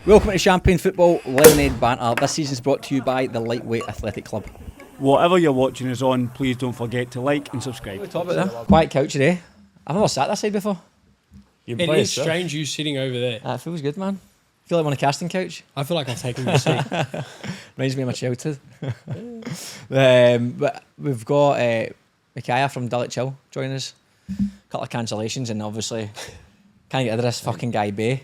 Welcome to Champagne Football Lemonade Banter. This season is brought to you by the Lightweight Athletic Club. Whatever you're watching us on, please don't forget to like and subscribe. What are we talking about there? Quiet couch today. I've never sat that side before. It is strange you sitting over there. It feels good, man. I feel like I'm on a casting couch. I feel like I've taken your seat. Reminds me of my childhood. But we've got Micaiah from Dulwich joining us. A couple of cancellations, and obviously can't get rid of this fucking guy, Bay.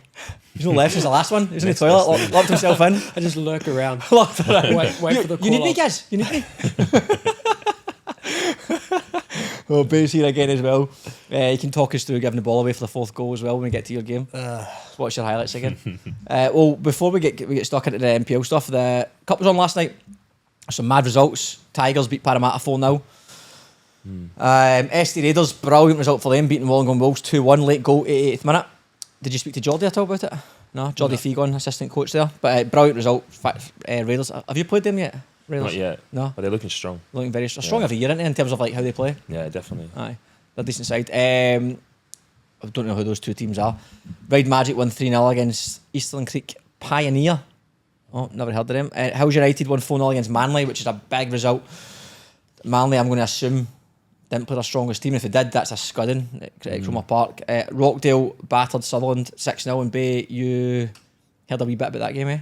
He's not left since the last one. He was in the toilet, locked himself in. I just lurk around. Locked around. Wait for the call. You need me, guys. You need me. Well, Bay's here again as well. You can talk us through giving the ball away for the fourth goal as well when we get to your game. Watch your highlights again. Well, before we get stuck into the NPL stuff, the Cup was on last night. Some mad results. Tigers beat Parramatta 4-0. SD Raiders, brilliant result for them, beating Wollongong Wolves 2-1, late goal, 88th minute. Did you speak to Geordie at all about it? No, Geordie Fegon, assistant coach there. But brilliant result, Raiders. Have you played them yet? Raiders? Not yet. No. But they're looking strong. Looking very strong every year, aren't they, in terms of like how they play? Yeah, definitely. Aye, they're a decent side. I don't know who those two teams are. Ride Magic won 3-0 against Eastern Creek Pioneer. Oh, never heard of them. Hills United won 4-0 against Manly, which is a big result. Manly, I'm going to assume, didn't play their strongest team. If they did, that's a scudding at Cromer Park. Rockdale battered Sutherland 6-0 in Bay. You heard a wee bit about that game, eh?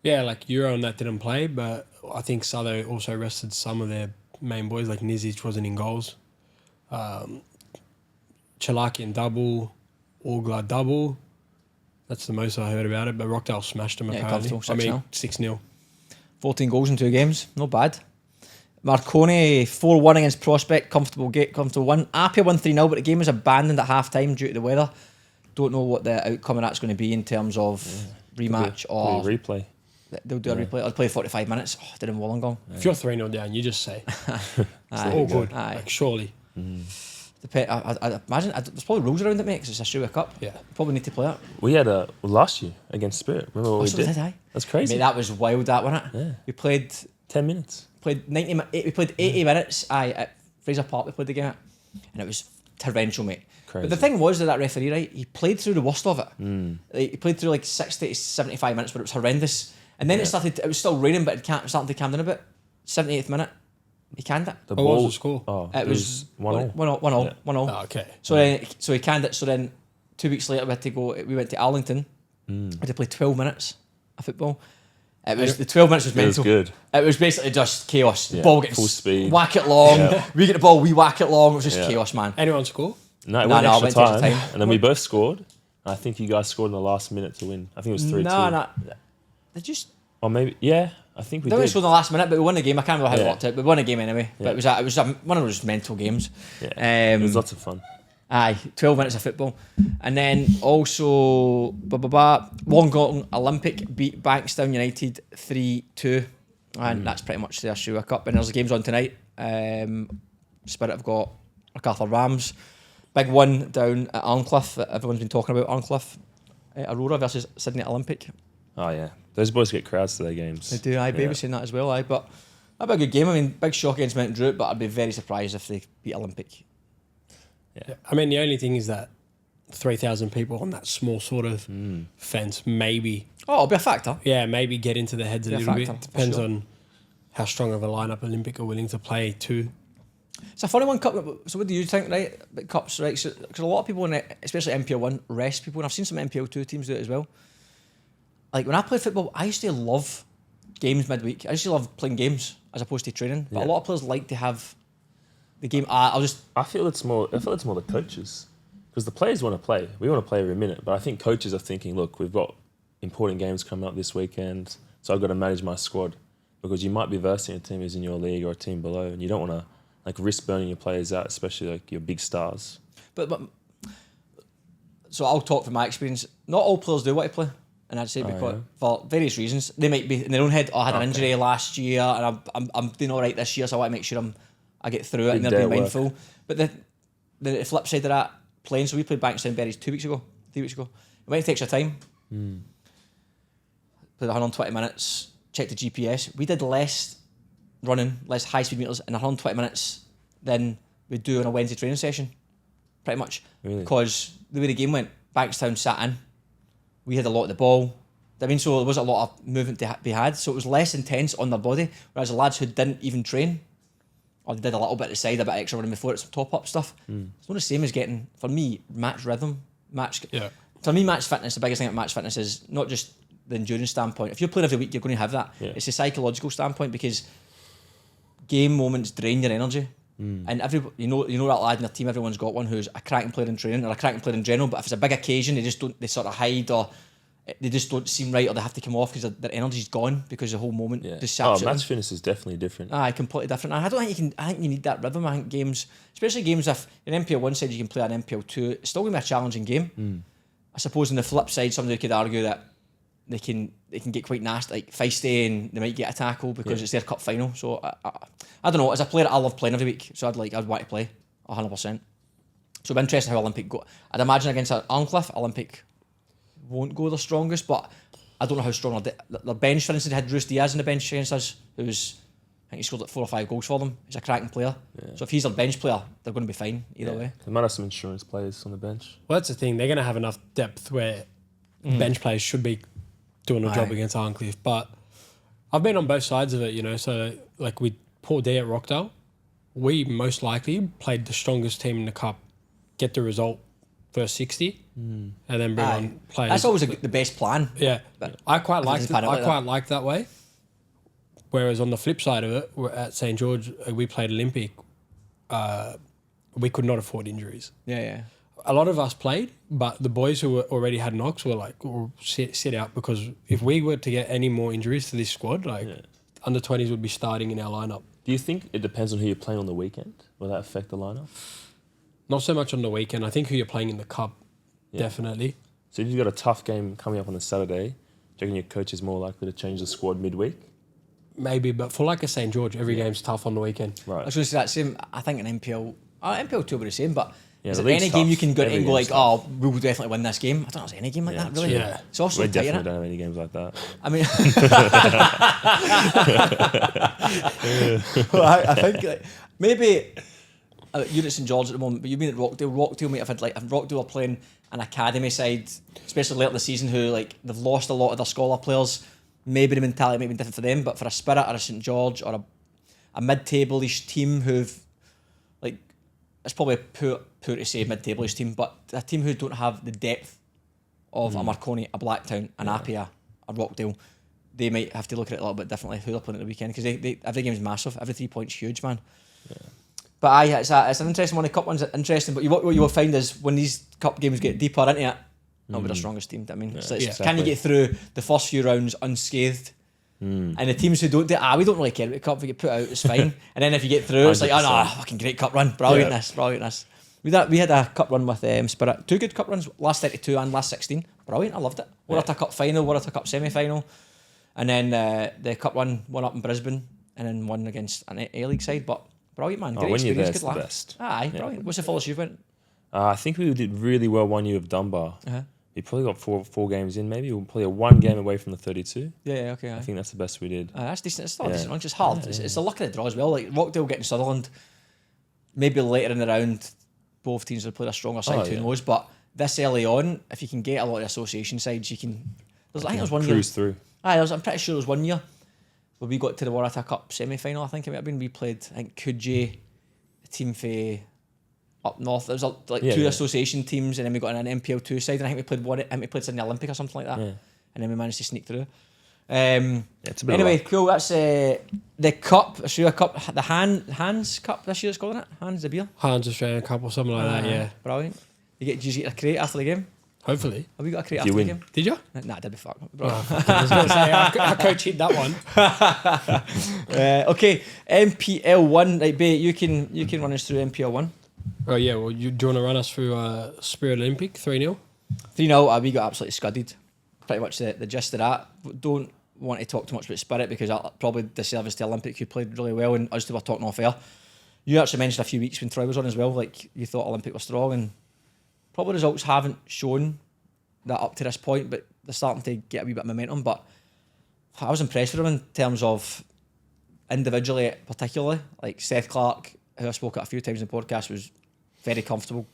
Yeah, like Euro and that didn't play, but I think Southo also rested some of their main boys, like Nizic wasn't in goals. Chalakian double, Orgla double. That's the most I heard about it, but Rockdale smashed them apparently. 6-0. 14 goals in 2 games, not bad. Marconi 4-1 against Prospect, comfortable win. Apia won 3-0, but the game was abandoned at half time due to the weather. Don't know what the outcome of that's going to be in terms of rematch or replay. They'll do a replay. I'll play 45 minutes. Oh, did in Wollongong. If you're 3-0 down, you just say, all good. Like, surely. I imagine there's probably rules around it, mate, because it's a Shuwa Cup. Yeah. Probably need to play it. We had last year against Spirit. Remember what we did? That's crazy. Mate, that was wild, that, wasn't it? Yeah. We played 10 minutes. Played 90. We played 80 minutes. At Fraser Park. We played the game at, and it was torrential, mate. Crazy. But the thing was that referee, right? He played through the worst of it. He played through like 60 to 75 minutes, but it was horrendous. And then it started. It was still raining, but it started to calm down a bit. 78th minute, he canned it. What was the score? Oh, it was 1-0. 1-0. 1-0. Oh, okay. So he canned it. So then 2 weeks later, we had to go. We went to Arlington. We had to play 12 minutes of football. It was the 12 minutes was mental. It was good. It was basically just chaos. Yeah, Ball gets full speed. Whack it long. We get the ball. We whack it long. It was just chaos, man. Anyone score? No, it went extra time. And then we both scored. And I think you guys scored in the last minute to win. I think it was 3-2. No. They just. Or maybe, yeah, I think we did. They scored in the last minute, but we won the game. I can't remember how it worked out, but we won the game anyway. Yeah. But it was one of those mental games. Yeah. It was lots of fun. Aye, 12 minutes of football. And then also, Wollongong Olympic beat Bankstown United 3-2. And that's pretty much their Shuwa Cup. And there's games on tonight. Spirit have got MacArthur Rams. Big one down at Arncliffe that everyone's been talking about. Arncliffe, Aurora versus Sydney Olympic. Oh, yeah. Those boys get crowds to their games. They do, Baby's saying that as well, but that'd be a good game. I mean, big shock against Mount Druitt, but I'd be very surprised if they beat Olympic. Yeah. I mean, the only thing is that 3,000 people on that small sort of fence, maybe. Oh, it'll be a factor. Yeah, maybe get into the heads a little bit. Depends sure. on how strong of a lineup Olympic are willing to play too. It's a funny one, Cup. So what do you think, right? About Cups, right? Because a lot of people, especially NPL 1, rest people, and I've seen some NPL 2 teams do it as well. Like, when I played football, I used to love games midweek. I used to love playing games as opposed to training. But a lot of players like to have the game. I feel it's more the coaches, because the players want to play. We want to play every minute, but I think coaches are thinking, look, we've got important games coming up this weekend, so I've got to manage my squad, because you might be versing a team who's in your league or a team below, and you don't want to like risk burning your players out, especially like your big stars. But so I'll talk from my experience. Not all players do want to play. And I'd say because for various reasons, they might be in their own head. I had an injury last year, and I'm doing all right this year, so I want to make sure I get through it, and they're being mindful. But the flip side of that, playing. So we played Bankstown Berries 3 weeks ago. It went to extra time. Played 120 minutes. Checked the GPS. We did less running, less high speed meters in 120 minutes than we do on a Wednesday training session. Pretty much, because the way the game went, Bankstown sat in. We had a lot of the ball. I mean, so there was a lot of movement to be had, so it was less intense on their body, whereas the lads who didn't even train, or they did a little bit at the side, a bit extra running before, it's some top-up stuff. It's not the same as getting, for me, match rhythm, For me, match fitness, the biggest thing about match fitness is not just the endurance standpoint. If you're playing every week, you're going to have that. Yeah. It's a psychological standpoint, because game moments drain your energy. And you know that lad in their team, everyone's got one who's a cracking player in training or a cracking player in general, but if it's a big occasion, they sort of hide, or they just don't seem right, or they have to come off because their energy's gone, because the whole moment just saps match fitness is definitely different. Completely different. And I don't think I think you need that rhythm. I think games, especially games, if in NPL 1 side you can play an NPL 2, it's still going to be a challenging game. I suppose on the flip side, somebody could argue that they can get quite nasty, like feisty, and they might get a tackle because it's their cup final. So I don't know. As a player, I love playing every week, so I'd want to play 100%. So it'll be interesting how Olympic go. I'd imagine against Arncliffe, Olympic won't go the strongest, but I don't know how strong their bench, for instance, had Bruce Diaz in the bench against us, who's, I think he scored like 4 or 5 goals for them. He's a cracking player. So if he's their bench player, they're going to be fine either way. They might have some insurance players on the bench. Well, that's the thing. They're going to have enough depth where bench players should be doing a job against Arncliffe. But I've been on both sides of it, you know. So, like with poor day at Rockdale, we most likely played the strongest team in the cup, get the result first 60, and then bring on players. That's always the best plan. Yeah, but I quite liked that way. Whereas on the flip side of it, at St. George, we played Olympic. We could not afford injuries. Yeah. A lot of us played, but the boys who already had knocks were like, we'll sit out, because if we were to get any more injuries to this squad, under 20s would be starting in our lineup. Do you think it depends on who you're playing on the weekend? Will that affect the lineup? Not so much on the weekend. I think who you're playing in the cup, definitely. So if you've got a tough game coming up on a Saturday, do you reckon your coach is more likely to change the squad midweek? Maybe, but for like a St. George, every game's tough on the weekend. Right. I was going to say that same. I think in NPL 2 will be the same, but is there any tough. game you can go and go like, we'll definitely win this game? I don't know if there's any game like that, really. Yeah. It's also we definitely don't have any games like that. I mean, well, I think maybe you're at St. George at the moment, but you've been at Rockdale. Rockdale might have had, if Rockdale are playing an academy side, especially later in the season, who they've lost a lot of their scholar players. Maybe the mentality might be different for them, but for a Spirit or a St. George or a mid-table-ish team who've, it's probably poor to say mid-table-ish team, but a team who don't have the depth of a Marconi, a Blacktown, an Appia, a Rockdale, they might have to look at it a little bit differently who they're playing at the weekend, because every game's massive, every 3 points huge, man. Yeah. But it's an interesting one. The cup one's interesting, but what you will find is when these cup games get deeper into it, that'll be the strongest team. I mean, can you get through the first few rounds unscathed? And the teams who don't do we don't really care about the cup. If we get put out, it's fine. And then if you get through, it's like, fucking great cup run, brilliantness. We had a cup run with Spirit, 2 good cup runs, last 32 and last 16, brilliant. I loved it. We're at a cup final, we're at a cup semi-final, and then the cup run one up in Brisbane, and then one against an A-League side. But brilliant, man. Great experience, good laugh. Brilliant. What's the fullest you've went? I think we did really well one year with Dunbar. We probably got four games in, maybe. We're probably 1 game away from the 32. Yeah, okay. I think that's the best we did. That's decent. It's still a decent one. It's just hard. It's the luck of the draw as well. Like Rockdale getting Sutherland, maybe later in the round, both teams would play a stronger side, who knows. But this early on, if you can get a lot of association sides, you can. I think there was 1 year. Cruise through. I'm pretty sure there was 1 year where we got to the Waratah Cup semi-final. I think it might have been. We played, I think, Coogee, a team for up north. There was 2 association teams, and then we got an NPL 2 side, and I think we played one. I think we played in the Olympic or something like that, and then we managed to sneak through. Anyway, cool. That's the cup, Australia Cup, the Hans Cup this year. It's called it. Hans the beer. Hans Australian Cup or something like that. Yeah, brilliant. Did you get a crate after the game? Hopefully. Have we got a crate after the game? Did you? Nah, I did be fucked. I was going to say, our coach hit that one. Okay, NPL 1. Right, Bay, you can run us through NPL 1. Oh yeah, well, do you want to run us through Spirit Olympic 3-0? 3-0, we got absolutely scudded. Pretty much the gist of that. Don't want to talk too much about Spirit because I'll probably disservice to Olympic, who played really well, and us two were talking off air. You actually mentioned a few weeks when Troy was on as well, like you thought Olympic was strong, and probably results haven't shown that up to this point, but they're starting to get a wee bit of momentum. But I was impressed with them in terms of individually, particularly. Like Seth Clark, who I spoke at a few times in the podcast, was very comfortable.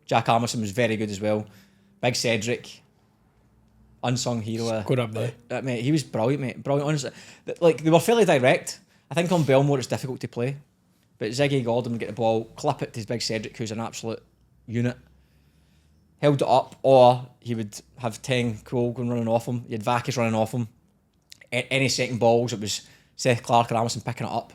Jack Armisen was very good as well. Big Cedric, unsung hero. Good up there. Mate, he was brilliant, mate. Brilliant, honestly. Like, they were fairly direct. I think on Belmore it's difficult to play. But Ziggy Gordon would get the ball, clip it to his big Cedric, who's an absolute unit. Held it up, or he would have 10 Cole going running off him. You had Vakis running off him. Any second balls, it was Seth Clark or Amundsen picking it up.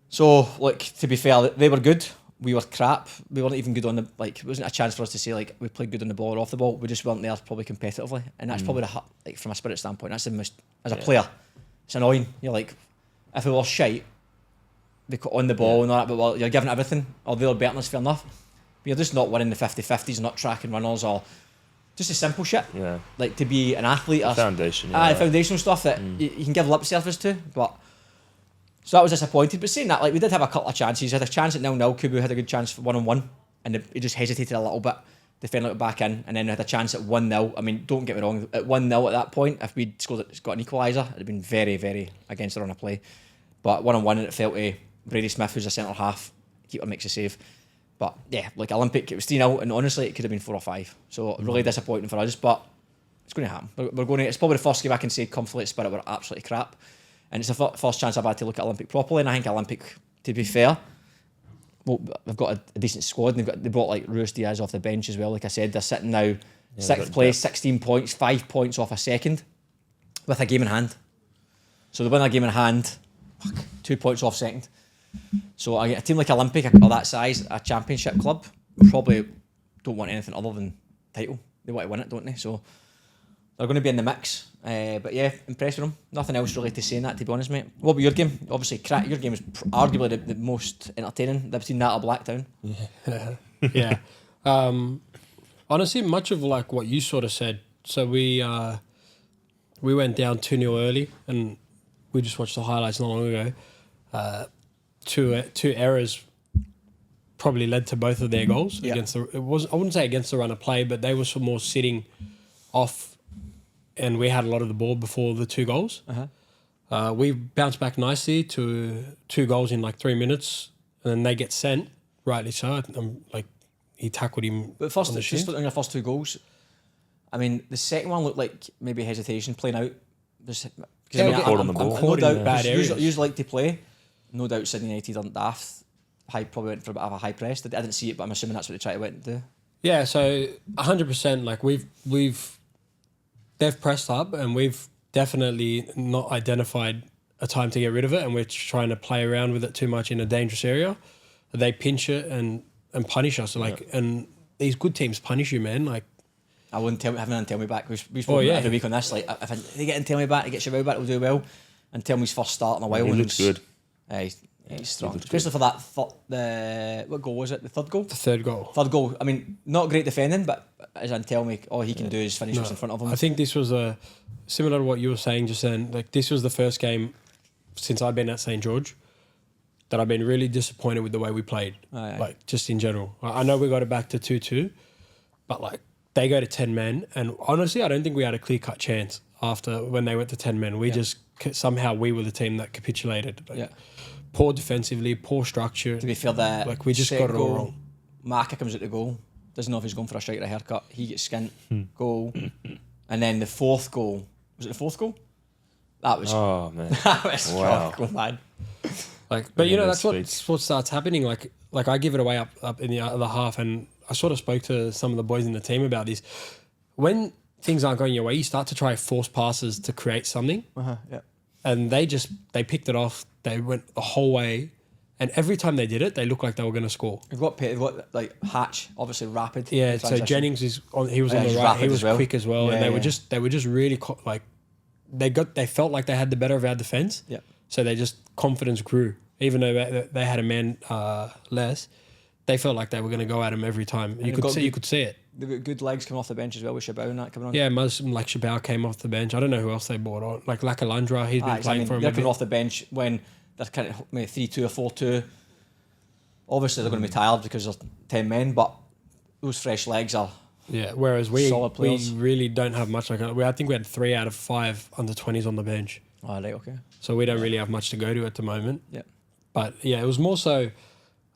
So, like, to be fair, they were good. We were crap. We weren't even good on the, like, it wasn't a chance for us to say, like, we played good on the ball or off the ball. We just weren't there probably competitively. And that's probably, like, from a spirit standpoint, that's the most, as a player, it's annoying. You're like, if we were shite, we got on the ball and all that, but well, you're giving everything, or they were better than us, fair enough. But you're just not winning the 50-50s, not tracking runners, or just the simple shit. Yeah. Like, to be an athlete. Or foundation. Foundational stuff that you can give lip service to, but... So that was disappointed. But saying that, like, we did have a couple of chances. We had a chance at 0-0. Kubu had a good chance for 1-on-1, and he just hesitated a little bit. Defender got back in, and then we had a chance at 1-0. I mean, don't get me wrong, at 1-0 at that point, if we'd got an equaliser, it'd have been very, very against the run of play. But 1-on-1, and it fell to Brady Smith, who's a centre half. Keeper makes a save. But yeah, like Olympic, it was 3-0, and honestly, it could have been 4 or 5. So really disappointing for us, but it's going to happen. We're going to. It's probably the first game I can say comfortably at Spirit we're absolutely crap. And it's the first chance I've had to look at Olympic properly, and I think Olympic, to be fair, well, they've got a decent squad, and they brought like Ruiz Diaz off the bench as well. Like I said, they're sitting now 6th place, 16 points, 5 points off a second, with a game in hand. So they win a game in hand, 2 points off second. So a team like Olympic, or that size, a championship club, probably don't want anything other than title. They want to win it, don't they? So they're going to be in the mix. But yeah, impressed with them. Nothing else really to say in that, to be honest, mate. What about your game? Obviously, your game was arguably the most entertaining between that or Blacktown. Yeah. Honestly, much of like what you sort of said. So we went down 2-0 early, and we just watched the highlights not long ago. Two errors probably led to both of their goals against the. I wouldn't say against the run of play, but they were some more sitting off. And we had a lot of the ball before the 2 goals. We bounced back nicely to 2 goals in like 3 minutes, and then they get sent, rightly so. Like, he tackled him. But first, just on your first 2 goals, I mean, the second one looked like maybe hesitation playing out. No doubt, bad areas. Usually like to play. No doubt, Sydney United aren't daft. Probably went for a bit of a high press. I didn't see it, but I'm assuming that's what they tried to went to do. Yeah, so 100%. Like they've pressed up, and we've definitely not identified a time to get rid of it, and we're trying to play around with it too much in a dangerous area. They pinch it and punish us. And these good teams punish you, man. Like, I wouldn't tell me back. We spoke every week on this. Like, if they get in tell me back, he gets your back, will do well. And tell me his first start in a while. He looks good. He's strong. Especially for that what goal was it? The third goal? The third goal. Third goal. I mean, not great defending, but as Antoniou, all he can do is finish what's in front of him. I think this was similar to what you were saying just then. Like, this was the first game since I've been at St. George that I've been really disappointed with the way we played. Like, just in general. I know we got it back to 2-2, but like, they go to 10 men, and honestly, I don't think we had a clear-cut chance after when they went to 10 men. We just somehow we were the team that capitulated. Like, poor defensively, poor structure. To be fair, we just got it all wrong. Mica comes at the goal, doesn't know if he's going for a strike or a haircut. He gets skint, goal, and then the 4th goal. Was it the 4th goal? That was. Oh man, that was goal, man. Like, but that's what starts happening. Like I give it away up in the other half, and I sort of spoke to some of the boys in the team about this. When things aren't going your way, you start to try force passes to create something. And they picked it off. They went the whole way, and every time they did it, they looked like they were going to score. They've got like Hatch, obviously rapid. Yeah, so Jennings he was on the right. He was quick as well, and they were just really like they felt like they had the better of our defense. Yeah. So they just confidence grew, even though they had a man less. They felt like they were going to go at him every time. You could see it. They've got good legs coming off the bench as well with Shabao and that coming on. Yeah, like Shabao came off the bench. I don't know who else they brought on. Like Lakalandra, he's been playing for him. They're coming off the bench when they're kind of maybe 3-2 or 4-2. Obviously, they're going to be tired because there's 10 men, but those fresh legs are whereas we players. really don't have much. I think we had 3 out of 5 under-20s on the bench. Oh, right, okay. So we don't really have much to go to at the moment. Yeah. But yeah, it was more so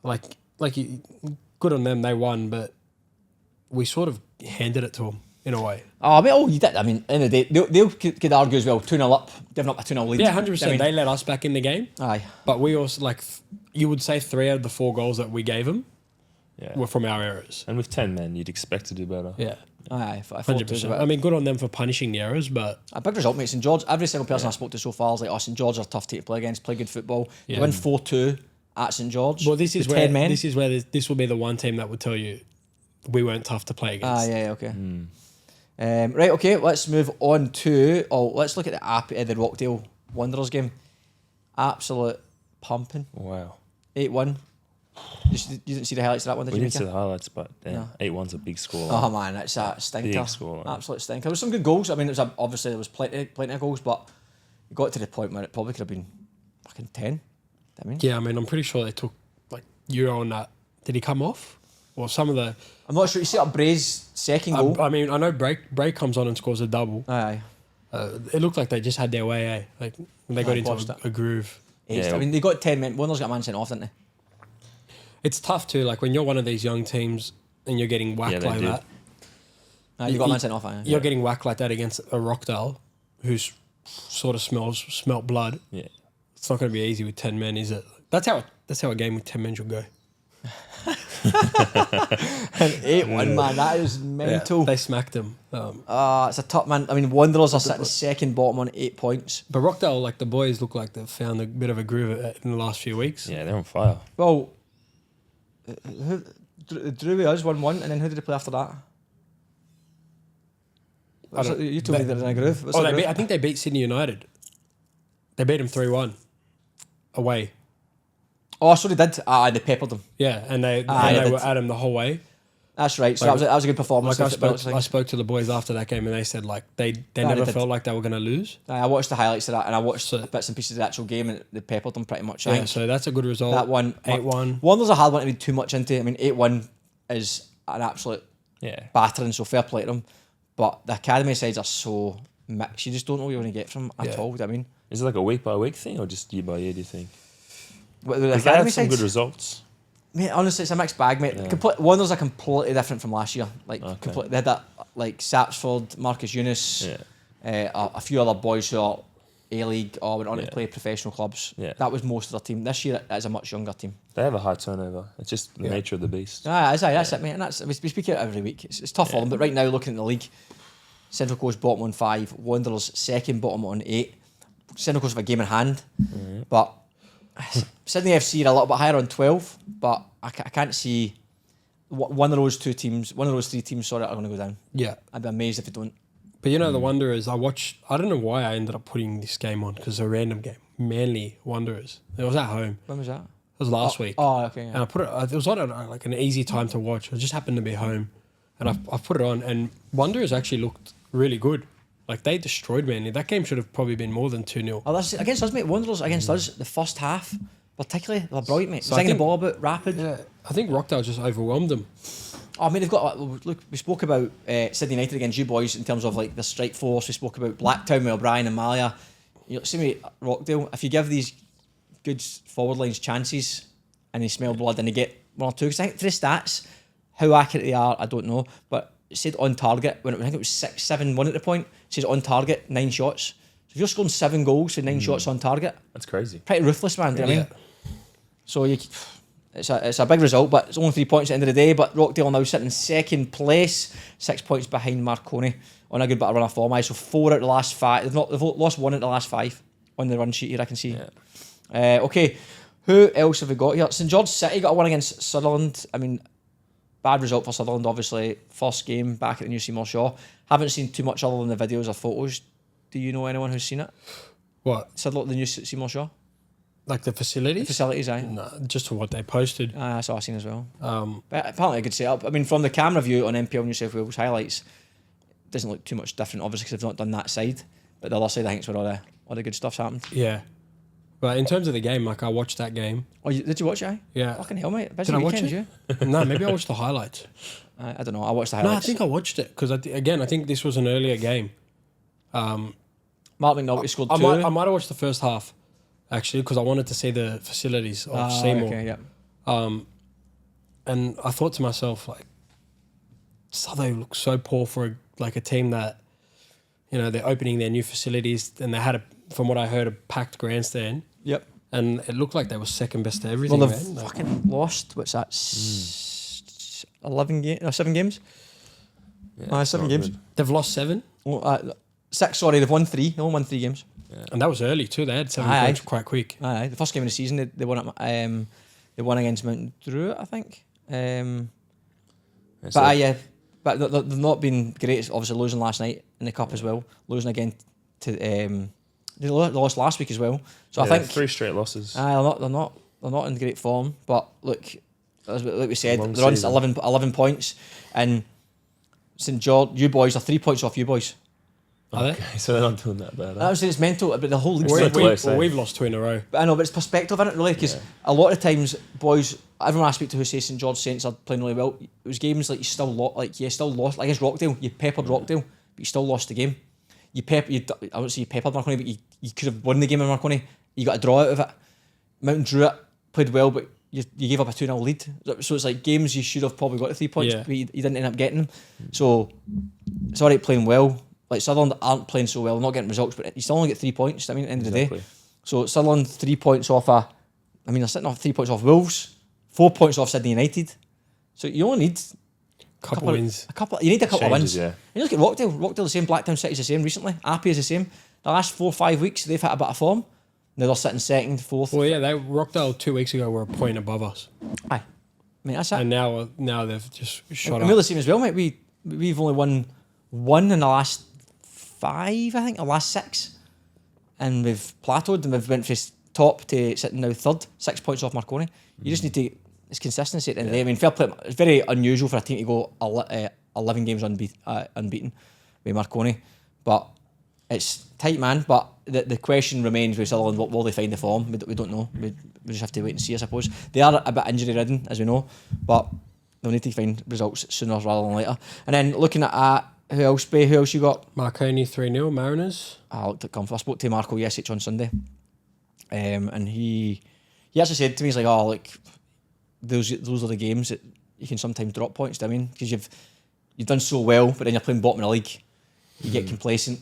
like good on them, they won, but we sort of handed it to them. in a way. I mean, you did. I mean, in the day, they'll could argue as well. 2-0 up, giving up a 2-0 lead. Yeah, 100%. I mean, They let us back in the game. aye. But we also, like, you would say 3 out of the 4 goals that we gave them Yeah. were from our errors. And with 10 men, you'd expect to do better. Yeah. Aye, I 100%. I mean, good on them for punishing the errors, but a big result, mate. St George, every single person I spoke to so far is like, St George are a tough team to play against, play good football. Yeah. They win 4-2 at St George. well, this is with where 10 men. this will be the one team that would tell you we weren't tough to play against. Yeah, okay. Right, okay, let's move on to, let's look at the app the Rockdale Wanderers game. Absolute pumping. Wow. 8-1. You didn't see the highlights of that one, did We you, didn't see Mica? the highlights, but No. 8-1's a big score. Oh man, it's a stinker. Big score, man. Absolute stinker. There was some good goals. I mean, obviously there was plenty of goals, but it got to the point where it probably could have been fucking 10. I mean, Yeah, I mean, I'm pretty sure they took like Euro on that. Did he come off? Or some of the. I'm not sure. You see up Bray's second goal. I mean, I know Bray comes on and scores a double. Aye. It looked like they just had their way, eh? Like they got watched into that. a groove. Yeah. I mean, they got 10 men. Wanderers got a man sent off, didn't they? It's tough too. Like when you're one of these young teams and you're getting whacked they like did. that. You got a man sent off, aye. You're getting whacked like that against a Rockdale, who's sort of smelt blood. Yeah. It's not going to be easy with 10 men, is it? That's how a game with 10 men should go. And 8-1, man. That is mental. They smacked them. It's a top man. I mean, Wanderers are sitting second bottom on 8 points. But Rockdale, like the boys, look like they've found a bit of a groove in the last few weeks. Yeah, they're on fire. Well, Drew with us 1-1, and then who did they play after that? You told me they're in a groove. What's the groove? I think they beat Sydney United. They beat them 3-1 away. Oh, so they did. They peppered them. Yeah, and they did. were at him the whole way. That's right. So Like- that was a good performance. Like I spoke to the boys after that game, and they said like they they never did. felt like they were going to lose. I watched the highlights of that, and I watched So- bits and pieces of the actual game, and they peppered them pretty much. I Yeah, think so that's a good result. that one, 8-1. Wanderers a hard one to read too much into. I mean, 8-1 is an absolute Yeah. battering, so fair play to them. But the academy sides are so mixed. You just don't know what you're going to get from them at Yeah. all. I mean, Is it like a week by week thing or just year by year, do you think? the Because they academy had some sides, good results. mate, honestly, it's a mixed bag, mate. Yeah. Wanderers are completely different from last year. Like, Okay. they had that, like, Sapsford, Marcus Eunice, Yeah. a few other boys who are A-League or went on to Yeah. play professional clubs. Yeah. That was most of their team. This year, it's a much younger team. They have a high turnover. It's just the Yeah. nature of the beast. That's it, mate. And we speak it every week. It's tough for them, but right now, looking at the league, Central Coast bottom on 5, Wanderers second bottom on 8. Central Coast have a game in hand, but Sydney FC are a little bit higher on 12. But I can't see one of those 3 teams, are going to go down. Yeah, I'd be amazed if they don't. but you know the wonder is I don't know why I ended up putting this game on because it's a random game. Manly Wanderers. It was at home. When was that? It was last week. Oh, okay. Yeah. And I put it. It was on like an easy time to watch. It just happened to be home, and I put it on. And Wanderers actually looked really good. Like they destroyed Manly. That game should have probably been more than 2-0. Oh, that's against us, mate. Wanderers against us. The first half, particularly, they're brilliant, mate. So I Singing the think- ball about rapid. Yeah, I think Rockdale just overwhelmed them. Oh, I mean, they've got. Look, we spoke about Sydney United against you boys in terms of like the strike force. We spoke about Blacktown with O'Brien and Malia. You know, see me Rockdale. If you give these good forward lines chances and they smell blood and they get 1 or 2, because I think for the stats, how accurate they are, I don't know. But it said on target when I think it was 6-7-1 at the point. It says on target 9 shots. So if you're scoring 7 goals with 9 shots on target, That's crazy. pretty ruthless, man. Do you know what I Yeah. mean? So it's a big result, but it's only 3 points at the end of the day. But Rockdale now sitting in second place, 6 points behind Marconi on a good bit of run of form. So 4 out of the last 5. They've lost 1 out of the last 5 on the run sheet here. I can see. Yeah. Okay, who else have we got here? St George City got a 1 against Sutherland. I mean, bad result for Sutherland. Obviously, first game back at the new Seymour Shaw. Haven't seen too much other than the videos or photos. Do you know anyone who's seen it? What? Sutherland, the new Seymour Shaw Like the facilities? facilities, aye. No, just for what they posted. That's all I've seen as well. Um, But apparently a good setup. I mean, from the camera view on NPL New South Wales highlights, it doesn't look too much different, obviously, because they've not done that side. But the other side, I think, is where all the good stuff's happened. yeah. But in terms of the game, like I watched that game. Oh, did you watch it? Aye? Yeah. Fucking hell, mate. Busy Did I watch weekend, it? you? No, maybe I watched the highlights. I don't know. I watched the No, I highlights. think I watched it because again, I think this was an earlier game. Mark McNulty scored 2. I might have watched the first half actually because I wanted to see the facilities of Seymour. Okay, yeah. And I thought to myself like, Southo looks so poor for like a team that, they're opening their new facilities, and they had from what I heard, a packed grandstand. Yep. And it looked like they were second best to everything. Well, they've fucking lost. What's that? 7 games. Yeah, 7 games. Good. They've lost 7. 6. Sorry, they've won 3. They only won 3 games. Yeah. And that was early too. They had 7 points quite quick. Aye, the first game of the season, they won. They won against Mount Druitt, I think. But they've not been great. Obviously, losing last night in the cup as well. Losing again to they lost last week as well. So I think 3 straight losses. They're not in great form. But look, like we said, Long they're on season. 11 points, and St George, you boys are 3 points off you boys. Are they? Okay, so they're not doing that bad. I would say it's mental, but the whole league. It's We, close, we've lost 2 in a row. But I know, but it's perspective in it, really, because a lot of times, boys, everyone I speak to who says St George Saints are playing really well, it was games like you still lost. Like against Rockdale, you peppered Rockdale, but you still lost the game. I wouldn't say you peppered Marconi, but you could have won the game in Marconi. You got a draw out of it. Mountain Druitt played well, but you gave up a 2-0 lead. So it's like games you should have probably got the 3 points, but you didn't end up getting them. So it's alright playing well. Like Sutherland aren't playing so well, not getting results, but you still only get 3 points. I mean, at the end of the day. So Sutherland 3 points off they're sitting off 3 points off Wolves, 4 points off Sydney United. So you only need Couple wins. You need a couple of wins. Yeah. And you look at Rockdale. Rockdale the same. Blacktown City's the same recently. Appy is the same. The last 4 or 5 weeks they've hit a bit of form. Now they're sitting second, fourth. Well, yeah, Rockdale 2 weeks ago were a point above us, Aye. I mean that's it. and now they've just shot And we're up. the same as well, mate. We've only won 1 in the last 5, I think, or last 6, and we've plateaued and we've went from top to sitting now third, 6 points off Marconi. You just need to. It's consistency at the end of the day. I mean, fair play. It's very unusual for a team to go 11 games unbeaten with Marconi, but it's tight, man. But the question remains with Sutherland: will they find the form? We don't know. We just have to wait and see, I suppose. They are a bit injury ridden, as we know, but they'll need to find results sooner rather than later. And then looking at who else you got? Marconi 3-0 Mariners. I looked at Comfort. I spoke to Marco Yesic on Sunday, and he actually said to me, he's like, "Oh, look, those are the games that you can sometimes drop points." Do you know what I mean? Because you've done so well, but then you're playing bottom of the league, you get complacent.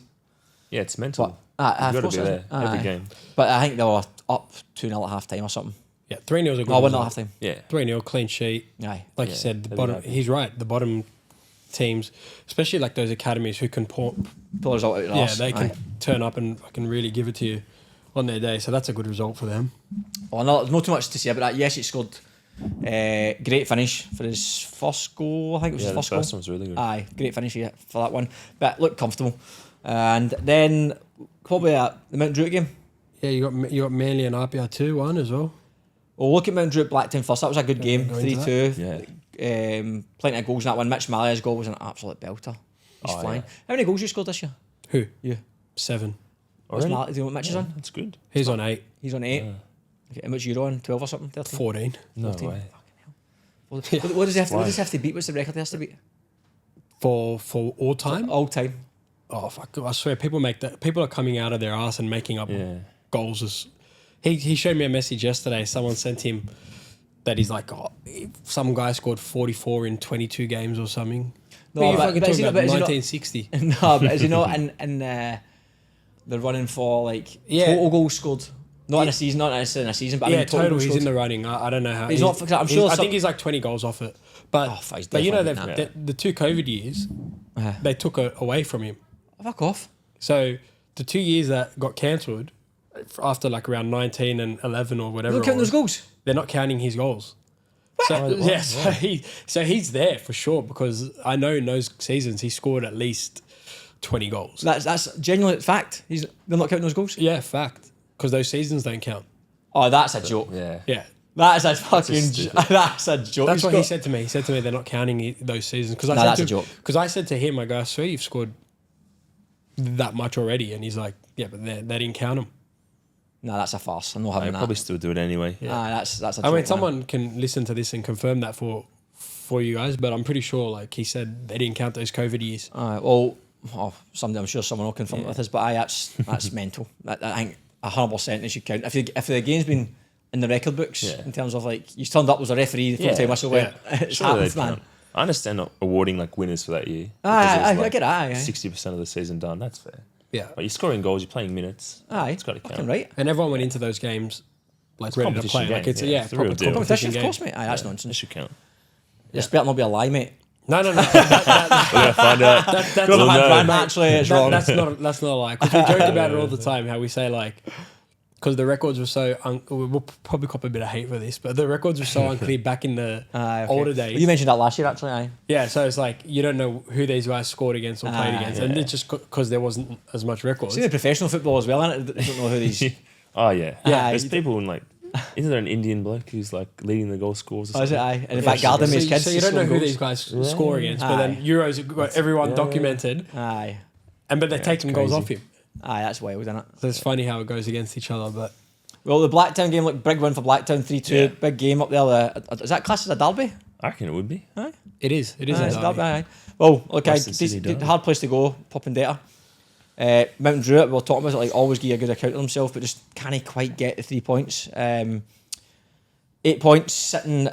Yeah, it's mental. But You've got to be there every game. But I think they were up 2-0 at half time or something. Yeah, 3-0 is a good No, 1-0 at result. half time. Yeah. 3-0 clean sheet. Aye. Like Yeah, you said, the they'll be bottom. happy. He's right. The bottom teams, especially like those academies who can Pull the result out of the arse. they can Aye. turn up and really give it to you on their day. So that's a good result for them. Oh, no, there's not too much to say about that. Yes, he scored great finish for his first goal. I think it was Yeah, his the first goal. first one was really good. Aye, great finish for that one. But looked comfortable. And then probably the Mount Druitt game. Yeah, you got Manly and RPR 2-1 as well. Well, look at Mount Druitt Blacktown first. That was a good game. Go into 3-2. Yeah. Plenty of goals in that one. Mitch Mallia's goal was an absolute belter. He's flying. Yeah. How many goals you scored this year? Who? You. 7. What's Already? Mallia? Do you know what Mitch is on? That's good. He's on 8. He's on 8. Okay, how much you on? 12 or something? 13? 14. No 14. way. What does he have to beat? What's the record he has to beat? For all time? All time. Oh fuck! I swear, people are coming out of their ass and making up Yeah. goals. He showed me a message yesterday. Someone sent him that he's like, some guy scored 44 in 22 games or something. No, You're fucking but is talking he not- about but is he not- 1960. No, but is he not in they're running for like total goals scored? Not in a season, not necessarily in a season, but I Yeah, mean total total. goals He's scored. in the running. I don't know how. He's not. I'm sure. I think he's like 20 goals off it. But Oh, fuck, he's but you know definitely the 2 COVID years, they took it away from him. Fuck off. So the 2 years that got cancelled after like around 19 and 11 or whatever, Don't count those goals. they're not counting his goals. So yeah, so he's there for sure, because I know in those seasons he scored at least 20 goals. That's genuine fact. They're not counting those goals. Yeah, fact. Because those seasons don't count. Oh, that's a joke. Yeah. Yeah. That's a fucking. stupid. That's a joke. That's He's what he got- said to me. He said to me they're not counting those seasons. Because Nah, that's a joke. Because I said to him, I go, I swear you've scored that much already. And he's like, yeah, but they didn't count them. Nah, that's a farce. I'm not I having that. probably still do it anyway. That's a joke. I mean, man. someone can listen to this and confirm that for you guys, but I'm pretty sure, like he said, they didn't count those COVID years. Well, someday I'm sure someone will confirm it with us, but that's mental. I think 100% they should count. If the game's been in the record books in terms of like you turned up as a referee, the full time whistle went. It's Surely happened, they'd man. count. I understand not awarding like winners for that year. I get that. 60% of the season done. That's fair. Yeah. But you're scoring goals. You're playing minutes. It's got to fucking count. right. And everyone went into those games like It's ready to competition play. Like game, it's it's a real proper deal. Competition, competition of course, game. mate. That's It nonsense. should count. This better not be a lie, mate. No. We're gonna find out. That's We'll know. Actually, it's wrong. That's not a lie. Because we joke about it all the time. How we say like, because the records were so we'll probably cop a bit of hate for this, but the records were so unclear back in the older days. You mentioned that last year, actually. Aye. Yeah, so it's like you don't know who these guys scored against or played against, and it's just because there wasn't as much records. See the professional football as well, innit? They don't know who these. Oh yeah. Yeah, There's you people in like. Isn't there an Indian bloke who's like leading the goal scores? Or Oh, is it? something? Aye. In the back garden, his kids. So you don't know who scoring these goals. guys score against, but then Euros have got everyone documented, Aye. but they're taking goals crazy. off him. Aye, that's wild, isn't it? So it's funny how it goes against each other, but Well, the Blacktown game, like big win for Blacktown, 3-2. Yeah. Big game up there. Is that classed as a derby? I reckon it would be. it is. It is Aye, a it's a derby. Aye. Well, okay, Western City derby. hard place to go, popping data. Mountain Druitt, we're talking about it, like always give a good account of themselves, but just can't quite get the 3 points. 8 points, sitting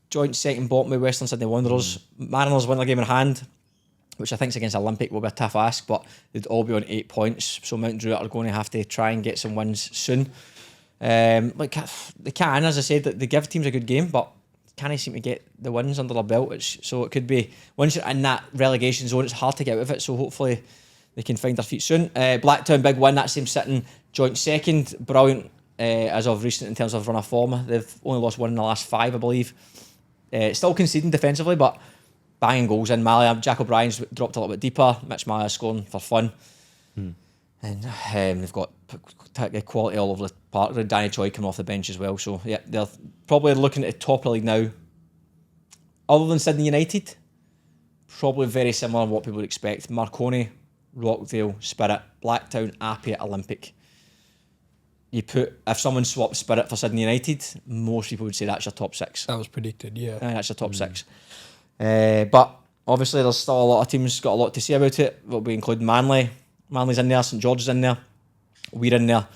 joint second bottom with Western Sydney Wanderers. Mariners win their game in hand, which I think is against Olympic will be a tough ask, but they'd all be on 8 points. So Mountain Druitt are going to have to try and get some wins soon. Like they can, as I said, they give teams a good game, but can't seem to get the wins under their belt. So it could be once you're in that relegation zone, it's hard to get out of it. So hopefully they can find their feet soon. Blacktown big win. That's them sitting joint second. Brilliant as of recent in terms of run of form. They've only lost one in the last 5, I believe. Still conceding defensively, but banging goals in. Jack O'Brien's dropped a little bit deeper. Mitch Maya scoring for fun. And they've got quality all over the park. Danny Choi coming off the bench as well. So, yeah, they're probably looking at the top of the league now. Other than Sydney United, probably very similar to what people would expect. Marconi, Rockdale, Spirit, Blacktown, Appia, Olympic. If someone swapped Spirit for Sydney United, most people would say that's your top 6. That was predicted, yeah. That's your top 6. But obviously there's still a lot of teams got a lot to say about it. We'll be including Manly. Manly's in there, St George's in there. We're in there.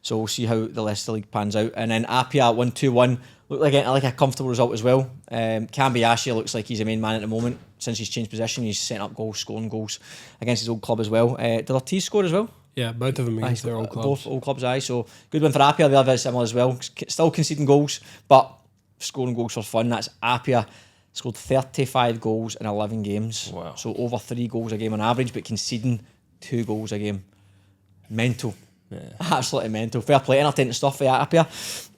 So we'll see how the rest of the league pans out. And then Appia 1-2-1. Looked like a comfortable result as well. Kambiashi looks like he's the main man at the moment. Since he's changed position, he's setting up goals, scoring goals against his old club as well. Did Ortiz score as well? Yeah, both of them against their old clubs. Both old clubs, aye. So good one for Appia. They're very similar as well. Still conceding goals, but scoring goals for fun. That's Appia. Scored 35 goals in 11 games. Wow. So over 3 goals a game on average, but conceding 2 goals a game. Mental. Yeah. Absolutely mental. Fair play, entertaining stuff for Appia.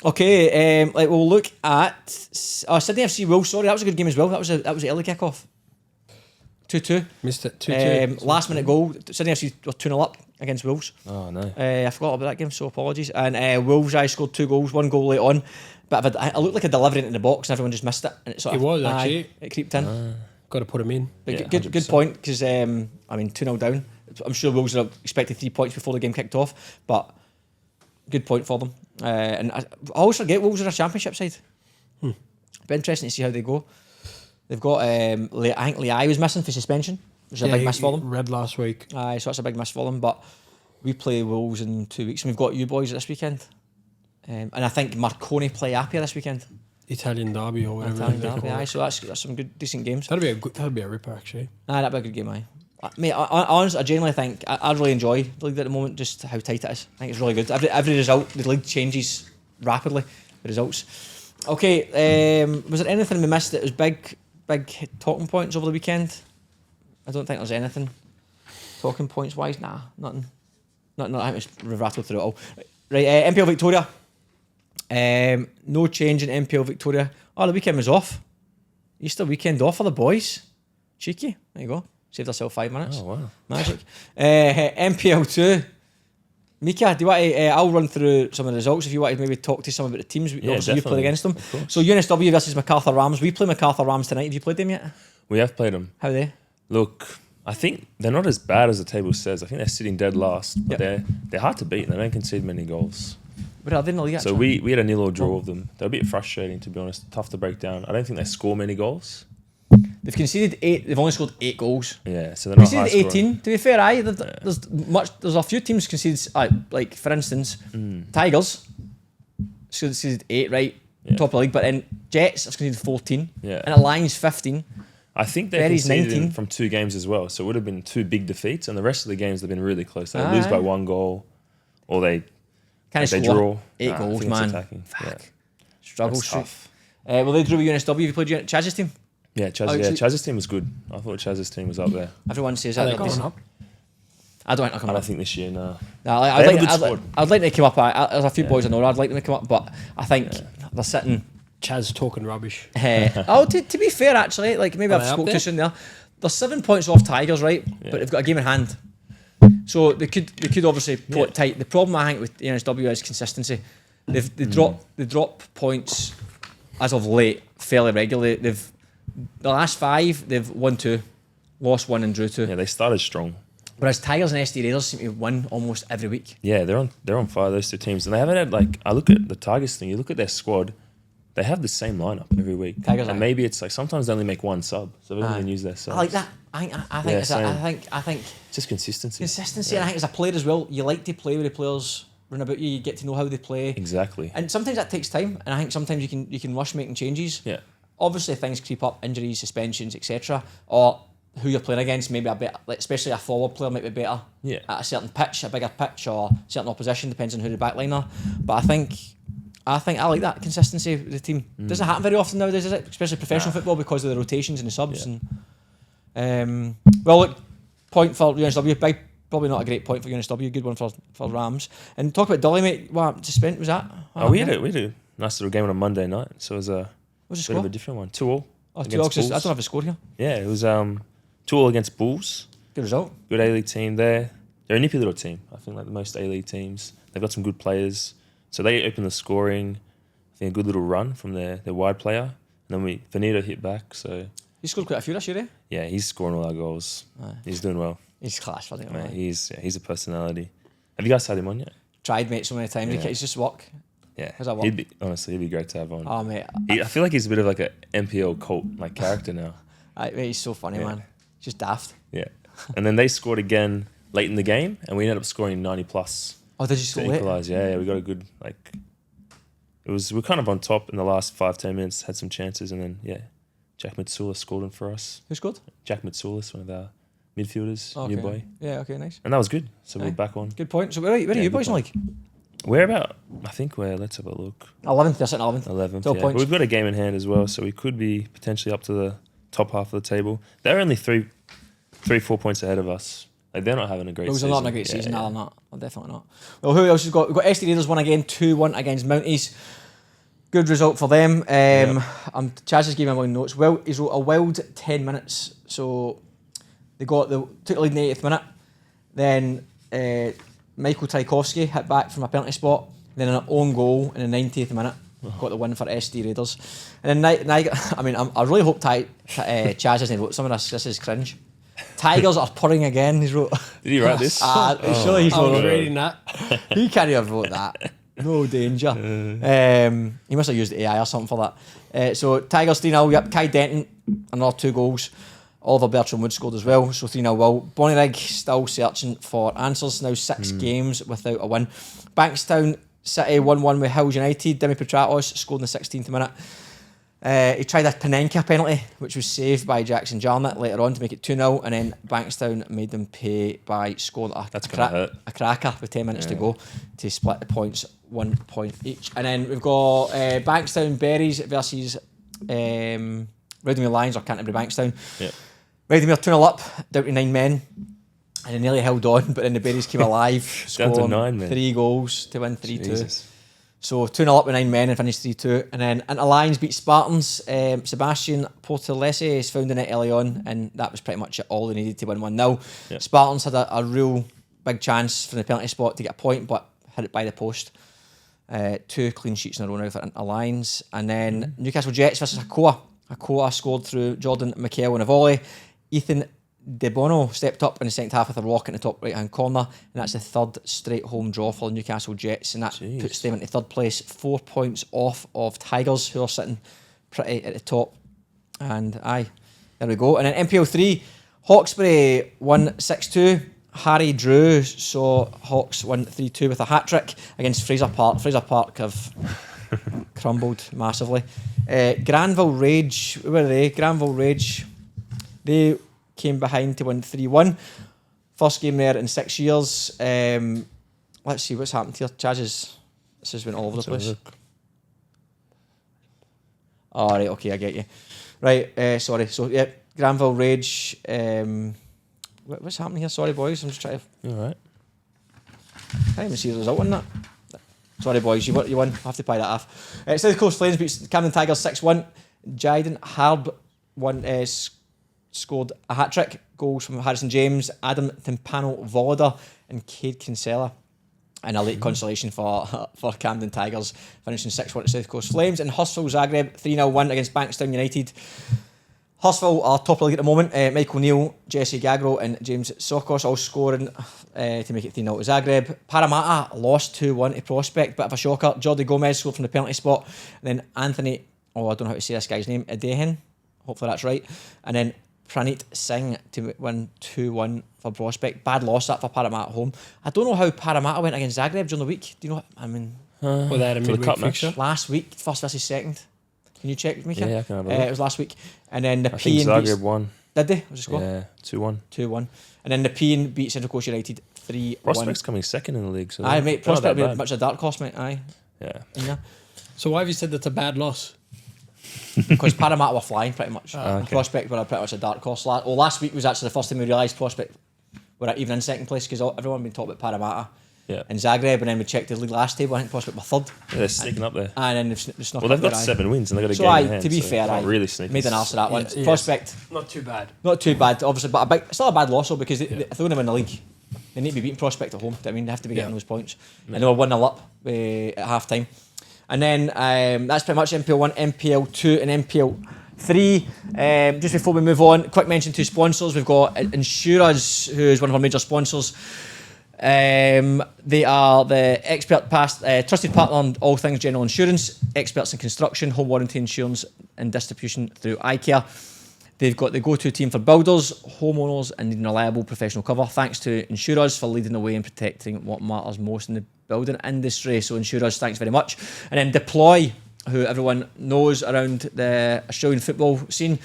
Okay, we'll look at Sydney FC Wolves. Sorry, that was a good game as well. That was the early kick-off. 2-2. Missed it. 2-2. Last minute goal. Sydney FC were 2-0 up against Wolves. Oh no. I forgot about that game, so apologies. And Wolves, I scored 2 goals, 1 goal late on. But I looked like a delivery into the box and everyone just missed it. And It was, actually. It creeped in. Got to put him in. But Yeah, good 100%. point, because 2-0 down. I'm sure Wolves would have expected 3 points before the game kicked off, but good point for them. And I always forget Wolves are a championship side. Be interesting to see how they go. They've got, I think Leai was missing for suspension, which is a big miss for them. Read last week. So that's a big miss for them, but we play Wolves in 2 weeks, and we've got you boys this weekend. And I think Marconi play Appia this weekend. Italian derby or whatever. Italian they derby, call aye, it. so that's some good, decent games. That'd be a ripper actually. That'd be a good game, aye. Mate, honestly, I genuinely think I really enjoy the league at the moment, just how tight it is. I think it's really good. Every result, the league changes rapidly, the results. Okay, was there anything we missed that was big talking points over the weekend? I don't think there's anything talking points wise. Nah, nothing. I think we've rattled through it all. Right, NPL Victoria. No change in NPL Victoria. Oh, the weekend was off. Easter weekend off for the boys. Cheeky. There you go. Saved ourselves 5 minutes. Oh wow. Magic. NPL 2. Mica, do you want to, I'll run through some of the results if you want to maybe talk to some about the teams. Yeah, Obviously, you played definitely. against them. Of course. So UNSW versus MacArthur Rams. We play MacArthur Rams tonight. Have you played them yet? We have played them. How are they? Look, I think they're not as bad as the table says. I think they're sitting dead last, but Yep. they're hard to beat and they don't concede many goals. But are they in the league So actually? we had a 0 draw with them. They're a bit frustrating, to be honest. Tough to break down. I don't think they score many goals. They've conceded 8. They've only scored 8 goals. Yeah, so they're not high Conceded scoring. 18. To be fair, aye, there's a few teams conceded. Like for instance, Tigers conceded 8, right? Yeah. Top of the league, but then Jets have conceded 14. Yeah. And at Lions 15. I think they Berry's conceded 19. from 2 games as well, so it would have been 2 big defeats, and the rest of the games have been really close. They lose by 1 goal, or they draw. 8 goals, man. Yeah. Struggle That's streak. tough. Well, they drew with UNSW. Have you played Chaz's team? Yeah, Chaz's team was good. I thought Chaz's team was up there. Everyone says Are that. they going up? I don't think they'll come I up. don't think this year, no. No, They have a good squad. I'd like them to come up. There's a few boys I know I'd like them to come up, but I think they're sitting. Chaz talking rubbish. To be fair, actually, like maybe Are I've they up spoke there? too soon there. They're 7 points off Tigers, right? Yeah. But they've got a game in hand, so they could obviously pull it tight. The problem I think with NSW is consistency. They drop points as of late fairly regularly. The last 5 they've won 2, lost 1 and drew 2. Yeah, they started strong. Whereas Tigers and SD Raiders seem to win almost every week. Yeah, they're on fire, those 2 teams. And they haven't had, like, I look at the Tigers thing, you look at their squad, they have the same lineup every week. Tigers and maybe it's like sometimes they only make 1 sub, so they don't even use their subs. I like that. I think It's just consistency. consistency. And I think as a player as well, you like to play with the players run about you. You get to know how they play. Exactly. And sometimes that takes time. And I think sometimes you can rush making changes. Yeah. Obviously, things creep up, injuries, suspensions, etc. Or who you're playing against, maybe a bit, like especially a forward player might be better at a certain pitch, a bigger pitch, or certain opposition, depends on who the back line are. But I think I like that consistency with the team. Doesn't happen very often nowadays, does it? Especially professional football because of the rotations and the subs. Yeah. And well, look, point for UNSW. Probably not a great point for UNSW. Good one for Rams. And talk about Dully, mate. What suspend was that? We had a nice little game on a Monday night, so it was a What's the bit of score? a different one. 2-2. Oh, 2-0. against I Bulls. don't have a score here. Yeah, it was 2-2 against Bulls. Good result. Good A-League team there. They're a nippy little team. I think like the most A-League teams. They've got some good players. So they opened the scoring. I think a good little run from their wide player. And then Venito hit back. So He scored quite a few this year, eh? yeah, he's scoring all our goals. Aye. He's doing well. He's class, wasn't he? Mate, he's a personality. Have you guys had him on yet? Tried, mate, so many times. Yeah. He's just work. Yeah. How's that work? He'd be great to have on. Oh, mate. I feel like he's a bit of like a NPL cult like character now. Mate, he's so funny, Yeah. man. Just daft. Yeah. And then they scored again late in the game, and we ended up scoring 90 plus Oh, did you to score late? equalise. Yeah, we got a good we're kind of on top in the last 5-10 minutes, had some chances, and then Jack Mitsoulis scored them for us. Who scored? Jack Mitsoulis, one of our midfielders, Okay. new boy. Yeah, okay, nice. And that was good. So Aye. we're back on. Good point. So where are you Yeah, boys good like? We're about, I think let's have a look. 11th, they're sitting 11th. 11th, 12 yeah. points. But we've got a game in hand as well, so we could be potentially up to the top half of the table. They're only 4 points ahead of us. Like, they're not having a great Those are season. not in a great Yeah, season, yeah. no, they're not. They're definitely not. Well, who else has got? We've got SD Raiders won again, 2-1 against Mounties. Good result for them. Chaz has given me my notes. Well, he's wrote a wild 10 minutes. So they took the lead in the 80th minute. Then Michael Tchaikovsky hit back from a penalty spot. Then an own goal in the 90th minute. Got the win for SD Raiders. And then I really hope Chaz hasn't wrote some of this. This is cringe. Tigers are purring again. He's wrote. Did he write this? Surely he's I was wrote. reading that. He can't have wrote that. No danger. He must have used AI or something for that. So Tigers 3-0. Yep. Kai Denton, another 2 goals. Oliver Bertram Wood scored as well. So 3-0 Will. Bonnie Rigg still searching for answers. Now 6 games without a win. Bankstown City 1-1 with Hills United. Demi Petratos scored in the 16th minute. He tried a Panenka penalty, which was saved by Jackson Jarnett later on to make it 2-0, and then Bankstown made them pay by scoring a cracker with 10 minutes to go to split the points, 1 point each. And then we've got Bankstown Berries versus Rowdenmere Lions or Canterbury Bankstown. Yep. Rowdenmere 2-0 up, down to 9 men, and they nearly held on, but then the Berries came alive, Down to scoring 9 men. 3 goals to win 3-2. Jesus. So 2-0 up with 9 men and finished 3-2. And then Inter Lions beat Spartans. Sebastian Portalese is found in it early on, and that was pretty much all they needed to win 1-0. Yep. Spartans had a real big chance from the penalty spot to get a point, but hit it by the post. 2 clean sheets in a row now for Inter Lions. And then Newcastle Jets versus Hakoah. Hakoah scored through Jordan McHale on a volley. Ethan De Bono stepped up in the second half with a rock in the top right-hand corner, and that's the 3rd straight home draw for the Newcastle Jets, and that puts them into 3rd place, 4 points off of Tigers, who are sitting pretty at the top. And there we go. And then NPL 3, Hawkesbury won 6-2. Harry Drew saw Hawks win 3-2 with a hat-trick against Fraser Park. Fraser Park have crumbled massively. Granville Rage, where are they? Granville Rage They came behind to win 3-1. First game there in 6 years. Let's see what's happened here. This has been all over the place. Oh, right, okay, I get you. Right, sorry. So, yeah, Granville Rage. What's happening here? Sorry, boys. I'm just trying to... You all right? I can't even see the result on that. Sorry, boys. You won. I have to pay that off. South Coast Flames beats Camden Tigers 6-1. Jayden Harb scored a hat-trick. Goals from Harrison James, Adam Timpano Voda and Cade Kinsella. And a late consolation for Camden Tigers, finishing 6-1 to South Coast Flames. And Hurstville Zagreb 3-0 win against Bankstown United. Hurstville are top of the league at the moment. Michael Neal, Jesse Gagro and James Sokos all scoring to make it 3-0 to Zagreb. Parramatta lost 2-1 to Prospect, bit of a shocker. Jordi Gomez scored from the penalty spot. And then Anthony, I don't know how to say this guy's name, Adehen, hopefully that's right. And then Praneet Singh to win 2-1 for Prospect. Bad loss that for Parramatta at home. I don't know how Parramatta went against Zagreb during the week. Do you know what I mean? Well, they had a For the midweek cup match. fixture. Last week, first versus second. Can you check, Mica? Yeah, I can have a look. It was last week. And then the I think Pean Zagreb won. did they? Was it score? Yeah, 2-1. 2-1. And then the Pean beat Central Coast United 3-1. Prospect's coming second in the league. So Aye, mate. they're not Prospect that be bad. much a dark horse, mate. Aye. Yeah. Yeah. So why have you said that's a bad loss? Because Parramatta were flying pretty much. And okay. Prospect were pretty much a dark horse. Last week was actually the first time we realised Prospect were even in second place because everyone had been talking about Parramatta Yeah. and Zagreb, and then we checked the league last table. I think Prospect were third. Yeah, they're sneaking up there. And then they've snuck Well, they've up got there, aye. 7 wins and they've got a So, game aye, in hand. to be so fair, they're aye, not really sneaking. made an arse of that one. Yes. Prospect, Not too bad. not too bad, obviously, but still a bad loss though, because if they want to win the league, they need to be beating Prospect at home. I mean, they have to be getting those points. And they were 1-0 up at half time. And then that's pretty much MPL 1, MPL 2, and MPL 3. Just before we move on, quick mention to sponsors. We've got Insurers, who is one of our major sponsors. They are the trusted partner on all things general insurance, experts in construction, home warranty insurance and distribution through iCare. They've got the go-to team for builders, homeowners and needing reliable professional cover. Thanks to Insurers for leading the way in protecting what matters most in the building industry. So Insurers, thanks very much. And then Deploy, who everyone knows around the Australian football scene.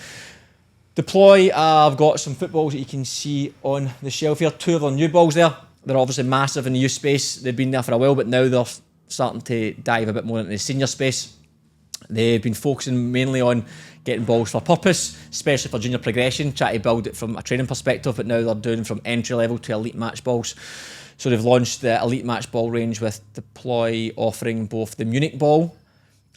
Deploy, I've got some footballs that you can see on the shelf here. 2 of their new balls there. They're obviously massive in the youth space. They've been there for a while, but now they're starting to dive a bit more into the senior space. They've been focusing mainly on getting balls for purpose, especially for junior progression, trying to build it from a training perspective, but now they're doing from entry level to elite match balls. So they've launched the elite match ball range with Deploy offering both the Munich ball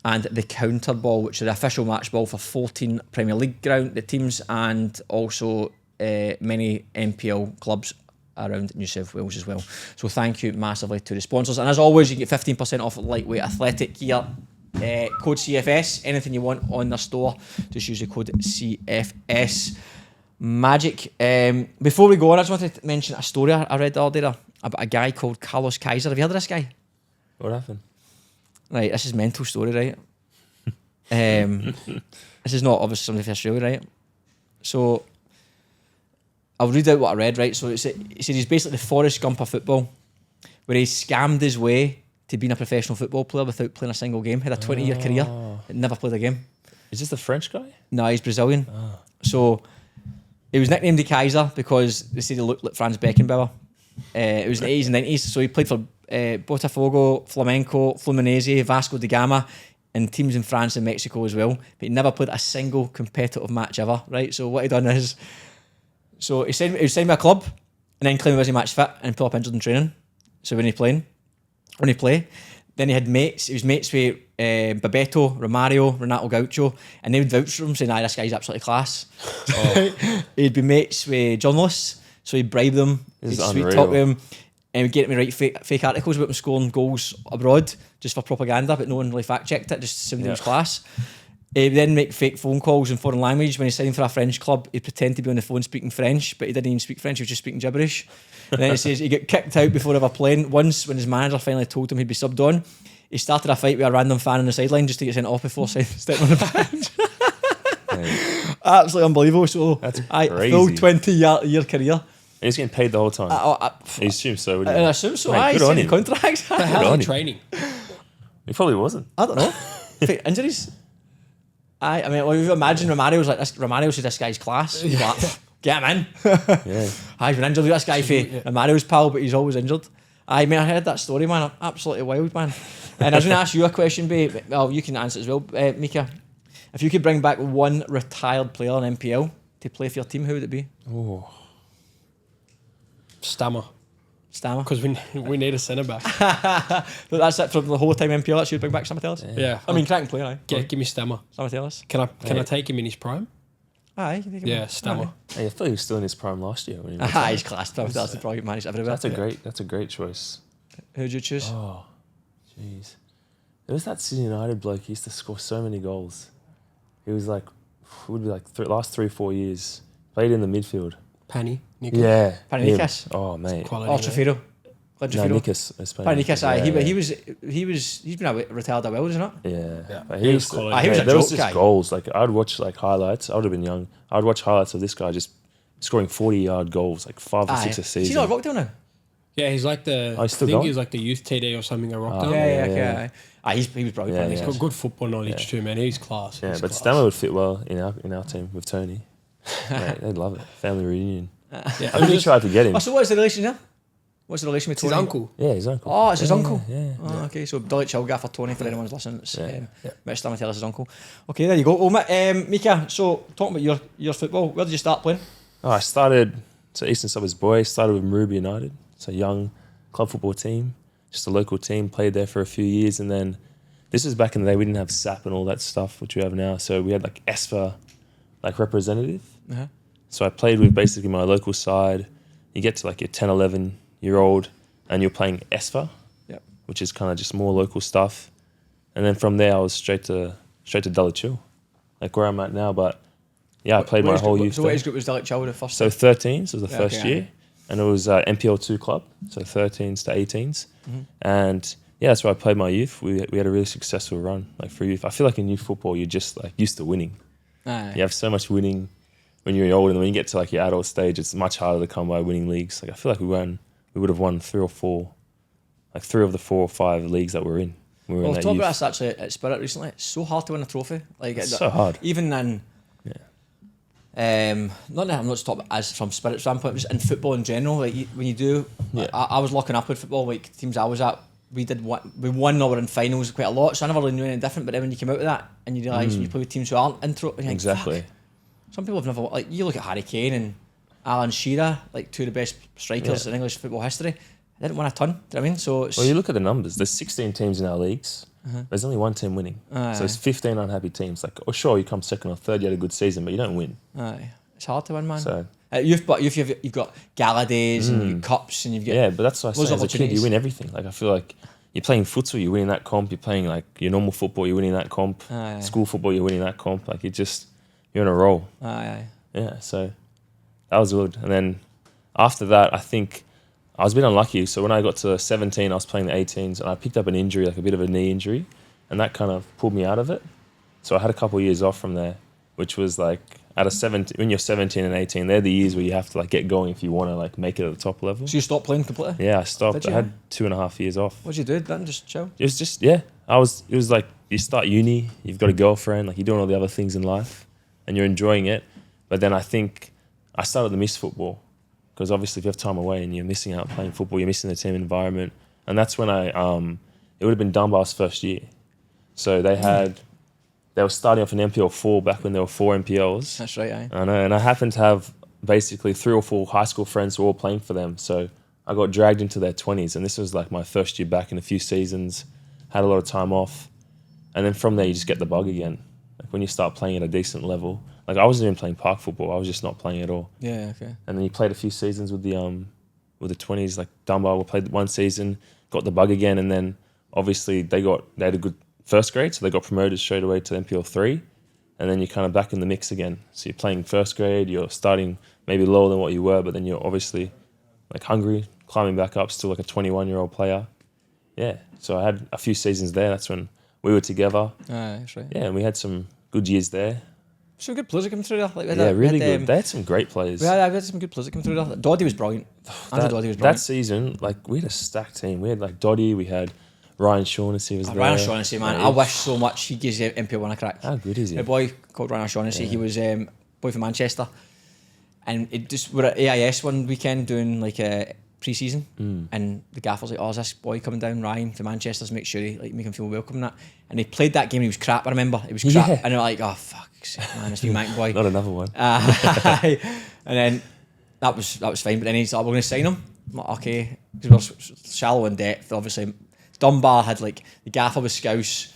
and the counter ball, which is the official match ball for 14 Premier League teams and also many NPL clubs around New South Wales as well. So thank you massively to the sponsors. And as always, you get 15% off lightweight athletic gear. Code CFS. Anything you want on their store, just use the code CFS. Magic. Before we go on, I just wanted to mention a story I read the other day about a guy called Carlos Kaiser. Have you heard of this guy? What happened? Right, this is a mental story, right? This is not obviously something for Australia, right? So I'll read out what I read, right? So he said he's basically the Forrest Gump of football, where he scammed his way to being a professional football player without playing a single game. Had a 20-year career, never played a game. Is this the French guy? No, he's Brazilian. So he was nicknamed the Kaiser because they said he looked like Franz Beckenbauer. It was in the 80s and 90s, so he played for Botafogo, Flamenco, Fluminense, Vasco da Gama, and teams in France and Mexico as well. But he never played a single competitive match ever, right? So what he done is, so he signed me a club and then claimed he wasn't match fit and pull up injured in training. So when he play, then he had mates. He was mates with Bebeto, Romario, Renato Gaucho, and they would vouch for him, saying, "This guy's absolutely class." He'd be mates with journalists, so he'd bribe them, This he'd is sweet unreal. talk them, and he'd get me write fake articles about him scoring goals abroad just for propaganda, but no one really fact checked it, just assumed he was class. He'd then make fake phone calls in foreign language. When he signed for a French club, he'd pretend to be on the phone speaking French, but he didn't even speak French, he was just speaking gibberish. And then he says he got kicked out before ever playing. Once, when his manager finally told him he'd be subbed on, he started a fight with a random fan on the sideline just to get sent off before stepping on the bench. Absolutely unbelievable. So, That's full crazy. 20-year career. And he's getting paid the whole time. I I assume so. Wouldn't I he? assume so. Mate, I good on signed him. contracts. How's on he him. training? He probably wasn't. I don't know. Injuries? I mean, well, if you imagine Romario's like this. Romario said this guy's class. He's like, get him in. Yeah. He's been injured. This guy for Romario's pal, but he's always injured. I mean, I heard that story, man. Absolutely wild, man. And I was going to ask you a question, babe. Well, you can answer it as well, Mica. If you could bring back one retired player in NPL to play for your team, who would it be? Oh. Stammer. Stammer. Because we need a centre back. But that's it from the whole time NPL. That should bring back Stammer Tellis. Yeah. I mean, cracking player, aye. Give me Stammer. Stammer Tellis. Can I take him in his prime? Aye, you can take him Yeah, on. Stammer. Hey, I thought he was still in his prime last year. When he Aye, retired. he's class. Stammer Tellis is probably managed everywhere. That's a great choice. Who'd you choose? Oh, jeez. There was that City United bloke. He used to score so many goals. He was like, it would be like last 3-4 years. Played in the midfield. Panny. Yeah. Panny him. Nikas? Oh, mate. Quality. Oh, Trafiro. No, Nikas. Panny Nikas, aye. Yeah. He's been retired a while, isn't it? Yeah. But He was used to- quality. Aye, he was a there was joke just guy. goals. Like I'd watch like highlights. I would have been young. I'd watch highlights of this guy just scoring 40-yard goals, like 5 or 6 a Is season. he not at Rockdale now? Yeah, he's like the. Oh, he's still I think going? he was like the youth TD or something at Rockdale. Yeah, yeah. okay. Aye, he was probably Yeah, Panny He's Nikas. got good football knowledge too, man. He's class. Yeah, He's but class. Stammer would fit well in our team with Tony. Mate, they'd love it. Family reunion. Yeah, I think he tried to get him. Oh, so what is the relation there? What's the relation with it's his Tony? uncle. Yeah, his uncle. Oh, it's his uncle. Yeah. Oh, okay, so Dulwich Hillgaffer Tony for anyone who's listening. It's Yeah. Mitch Stammer Tellis' his uncle. Okay, there you go. Well, Mica, so talking about your football, where did you start playing? Oh, I started, so Eastern Suburbs boy, started with Maroubra United. It's a young club football team, just a local team, played there for a few years. And then this was back in the day, we didn't have SAP and all that stuff, which we have now. So we had like ESFA, like representative. Uh-huh. So I played with basically my local side. You get to like your 10, 11-year-old and you're playing ESFA, Yep. which is kind of just more local stuff. And then from there, I was straight to Dulwich, like where I'm at now. But yeah, I played my whole youth. So what there. age group was Dulwich the first? So 13s was the Yeah, first okay, year, and it was NPL 2 club, so 13s to 18s, and yeah, that's where I played my youth. We had a really successful run, like for youth. I feel like in youth football, you're just like used to winning. Aye. You have so much winning when you're old, and when you get to like your adult stage, it's much harder to come by winning leagues. Like I feel like we would have won 3 of the 4 or 5 leagues that we're in. We were Well, in I've that talked youth. about this actually at Spirit recently. It's so hard to win a trophy. Like It's so hard. Even in, not that I'm not just talking about as from Spirit standpoint, but just in football in general. Like when you do, Yeah. I was locking up with football. Like teams I was at, we won or were in finals quite a lot. So I never really knew anything different. But then when you come out of that and you realise when you play with teams who aren't intro, you're like, Exactly. "Fuck." Some people have never like. You look at Harry Kane and Alan Shearer, like 2 of the best strikers in English football history. They didn't win a ton. Do you know what I mean? So it's, Well, you look at the numbers. There's 16 teams in our leagues. There's only 1 team winning. Aye. So it's 15 unhappy teams. Like, oh, sure, you come second or third, you had a good season, but you don't win. aye, it's hard to win, man. So You've got gala days and you've cups and you've got yeah, but that's what I Those say. As a kid, opportunities. you win everything. Like I feel like you're playing futsal, you're winning that comp. You're playing like your normal football, you're winning that comp. Aye. School football, you're winning that comp. Like you're in a roll. Aye. Yeah, so that was good. And then after that, I think I was a bit unlucky. So when I got to 17, I was playing the 18s and I picked up an injury, like a bit of a knee injury, and that kind of pulled me out of it. So I had a couple of years off from there, which was like when you're 17 and 18, they're the years where you have to like get going if you want to like make it at the top level. So you stopped playing completely? Yeah, I stopped. Did you? I had 2.5 years off. What'd you do then? Just chill? It was just, yeah. It was like you start uni, you've got a girlfriend, like you're doing all the other things in life and you're enjoying it. But then I think I started to miss football because obviously if you have time away and you're missing out playing football, you're missing the team environment. And that's when it would have been Dunbar's first year. So they were starting off in NPL 4 back when there were 4 NPLs. That's right, aye. I know, and I happened to have basically 3 or 4 high school friends who were all playing for them. So I got dragged into their 20s, and this was like my first year back in a few seasons, had a lot of time off. And then from there, you just get the bug again. Like when you start playing at a decent level. Like I wasn't even playing park football, I was just not playing at all. Yeah, okay. And then you played a few seasons with the 20s, like Dunbar, we played 1 season, got the bug again, and then obviously they had a good first grade, so they got promoted straight away to NPL 3, and then you're kind of back in the mix again. So you're playing first grade, you're starting maybe lower than what you were, but then you're obviously like hungry, climbing back up, still like a 21-year-old player. Yeah, so I had a few seasons there. That's when we were together. Aye, that's right. Yeah, and we had some good years there. So good players that come through there. Like, Yeah, really good. They had some great players. We had some good players that come through there. Doddy was brilliant. Andrew Doddy was brilliant. That season, like we had a stacked team. We had like Doddy, we had Ryan Shaughnessy was there. Ryan Shaughnessy, man. I wish so much he gives NPL 1 a crack. How good is he? A boy called Ryan Shaughnessy. He was boy from Manchester, and we're at AIS one weekend doing like a pre-season, and the gaffer's like, "Oh, is this boy coming down, Ryan from Manchester? To make sure he make him feel welcome and that." And he played that game. And he was crap. I remember he was crap, and they're like, "Oh fuck, man, this new Mac boy." Not another one. And then that was fine. But then he's like, "We're going to sign him." I'm like, okay, because we're shallow in depth. Obviously, Dunbar had like the gaffer was Scouse.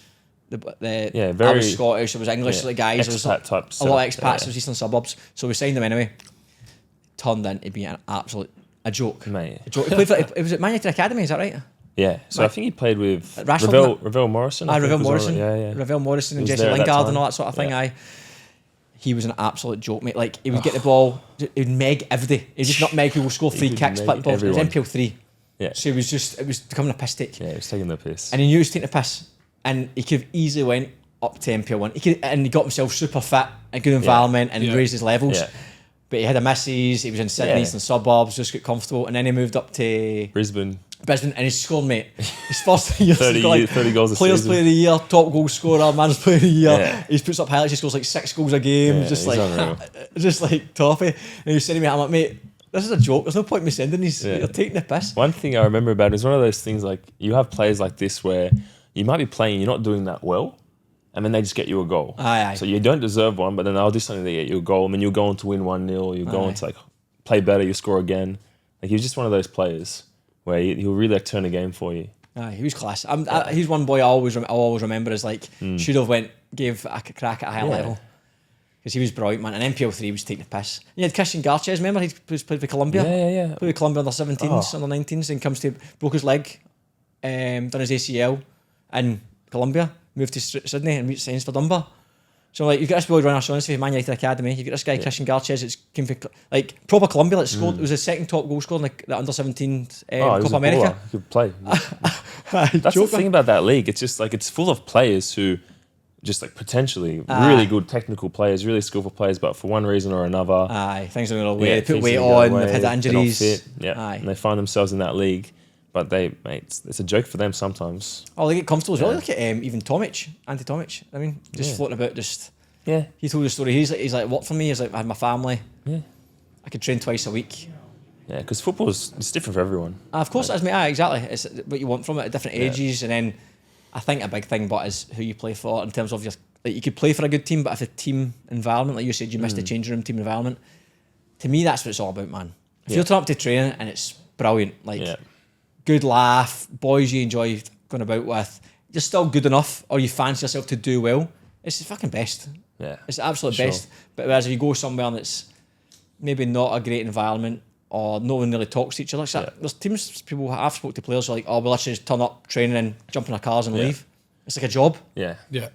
I was Scottish. There was English guys. There was expat type a lot of setup, expats. There was Eastern Suburbs. So we signed him anyway. Turned into being an absolute joke. Mate. A joke. He played for, it was at Man United Academy. Is that right? Yeah. So I think he played with Ravel Morrison. Ravel Morrison. Yeah. Ravel Morrison and He was Jesse there at that Lingard time. and all that sort of thing. Yeah. He was an absolute joke, mate. Like he would get the ball, he'd meg every day. He'd just not meg people, score free would kicks, meg put balls. It was everyone. NPL 3. Yeah. So it was becoming a piss take. Yeah, he was taking the piss. And he knew he was taking a piss. And he could have easily went up to NPL 1. And he got himself super fit, a good environment, and raised his levels. Yeah. But he had a missus, he was in Sydney, Eastern Suburbs, just got comfortable. And then he moved up to Brisbane, and he scored, mate. His first year, 30 goals a Players season. Player of the Year, top goal scorer, man's Player of the Year. Yeah. He puts up highlights, he scores like 6 goals a game, Yeah, just he's like unreal. just like toffee. And he was saying to me, I'm like, mate, this is a joke. There's no point in me sending these. Yeah. You're taking the piss. One thing I remember about it is one of those things like you have players like this where you might be playing, you're not doing that well, and then they just get you a goal. Aye. So you don't deserve one, but then they'll do something to get you a goal, and then you'll go on to win 1-0, you'll go on to like play better, you score again. Like he was just one of those players where he'll really like turn a game for you. Aye, he was class. He's one boy I'll always remember as like should have gave a crack at a higher level. Because he was brilliant, man. And NPL 3 was taking the piss. You had Christian Garces, remember? He played for Colombia. Yeah. Played with Colombia under 17s, under 19s, and comes to broke his leg, done his ACL in Colombia, moved to Sydney and reached signs for Dunbar. So like you've got this boy Ryan Shaughnessy from Man United Academy, you've got this guy Christian Garces that's came from like proper Colombia, like scored. It was the second top goal scorer in the under 17 Copa America. He could play. That's the thing about that league. It's just like it's full of players who just like potentially really good technical players, really skillful players, but for one reason or another, things are going away. They put things weight are going on. away, They've had they're not injuries. fit, and they find themselves in that league. But it's a joke for them sometimes. Oh, they get comfortable as well. Look at even Tomic, Tomic. I mean, just floating about. He told the story. He's like, what for me? He's like, I had my family. Yeah. I could train twice a week. Yeah, because football it's different for everyone. Of course, it is, mate. Exactly. It's what you want from it at different ages, and then I think a big thing, but is who you play for in terms of you could play for a good team, but if a team environment, like you said, you missed the changing room team environment. To me, that's what it's all about, man. If you're turning up to training and it's brilliant, good laugh, boys you enjoy going about with, you're still good enough, or you fancy yourself to do well, it's the fucking best. Yeah, it's the absolute best. But whereas if you go somewhere that's maybe not a great environment, or no one really talks to each other, there's teams, people I've spoken to players who are like, oh, we'll actually just turn up, training, and jump in our cars and leave. It's like a job. Yeah. Yeah.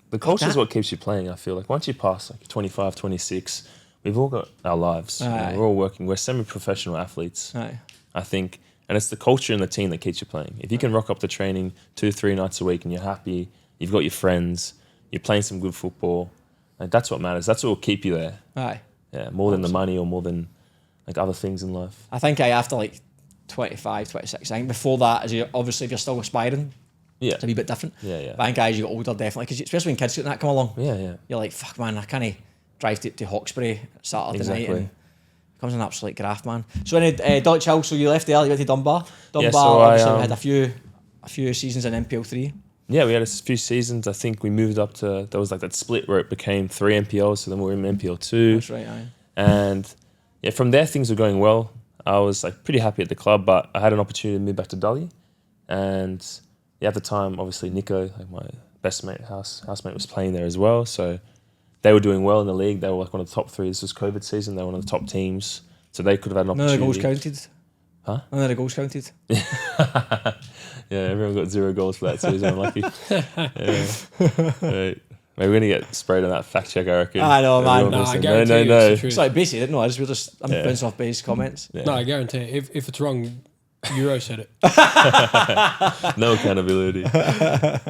The culture is what keeps you playing, I feel like. Once you pass like 25, 26, we've all got our lives. We're all working. We're semi-professional athletes. I think. And it's the culture in the team that keeps you playing. If you can rock up to training 2-3 nights a week and you're happy, you've got your friends, you're playing some good football, like that's what matters. That's what will keep you there. Yeah, more than the money or more than like other things in life. I think after like 25, 26, I think before that, obviously if you're still aspiring, it's a wee bit different. But I think as you get older, definitely, because especially when kids get that come along, you're like, fuck man, I can't drive to Hawkesbury Saturday night, and it becomes an absolute graft, man. So in Dulwich Hill, so you left there, you went to Dunbar. Obviously we had a few seasons in NPL 3. Yeah, we had a few seasons. I think we moved up to, there was like that split where it became 3 NPLs, so then we were in NPL 2. That's right, And from there things were going well. I was like pretty happy at the club, but I had an opportunity to move back to Dulwich. And at the time, obviously Nico, like my best mate, housemate, was playing there as well. So they were doing well in the league. They were like one of the top 3. This was COVID season. They were one of the top teams. So they could have had an opportunity. None of the goals counted. Huh? None of the goals counted. Yeah, everyone got 0 goals for that season. Unlucky. Right. Maybe we're going to get sprayed on that fact check, I reckon. I know, man. No, I guarantee you no. it's the truth. It's like basically, didn't know. I'm bouncing off base comments. No, I guarantee you, if it's wrong, Euro said it. No accountability. That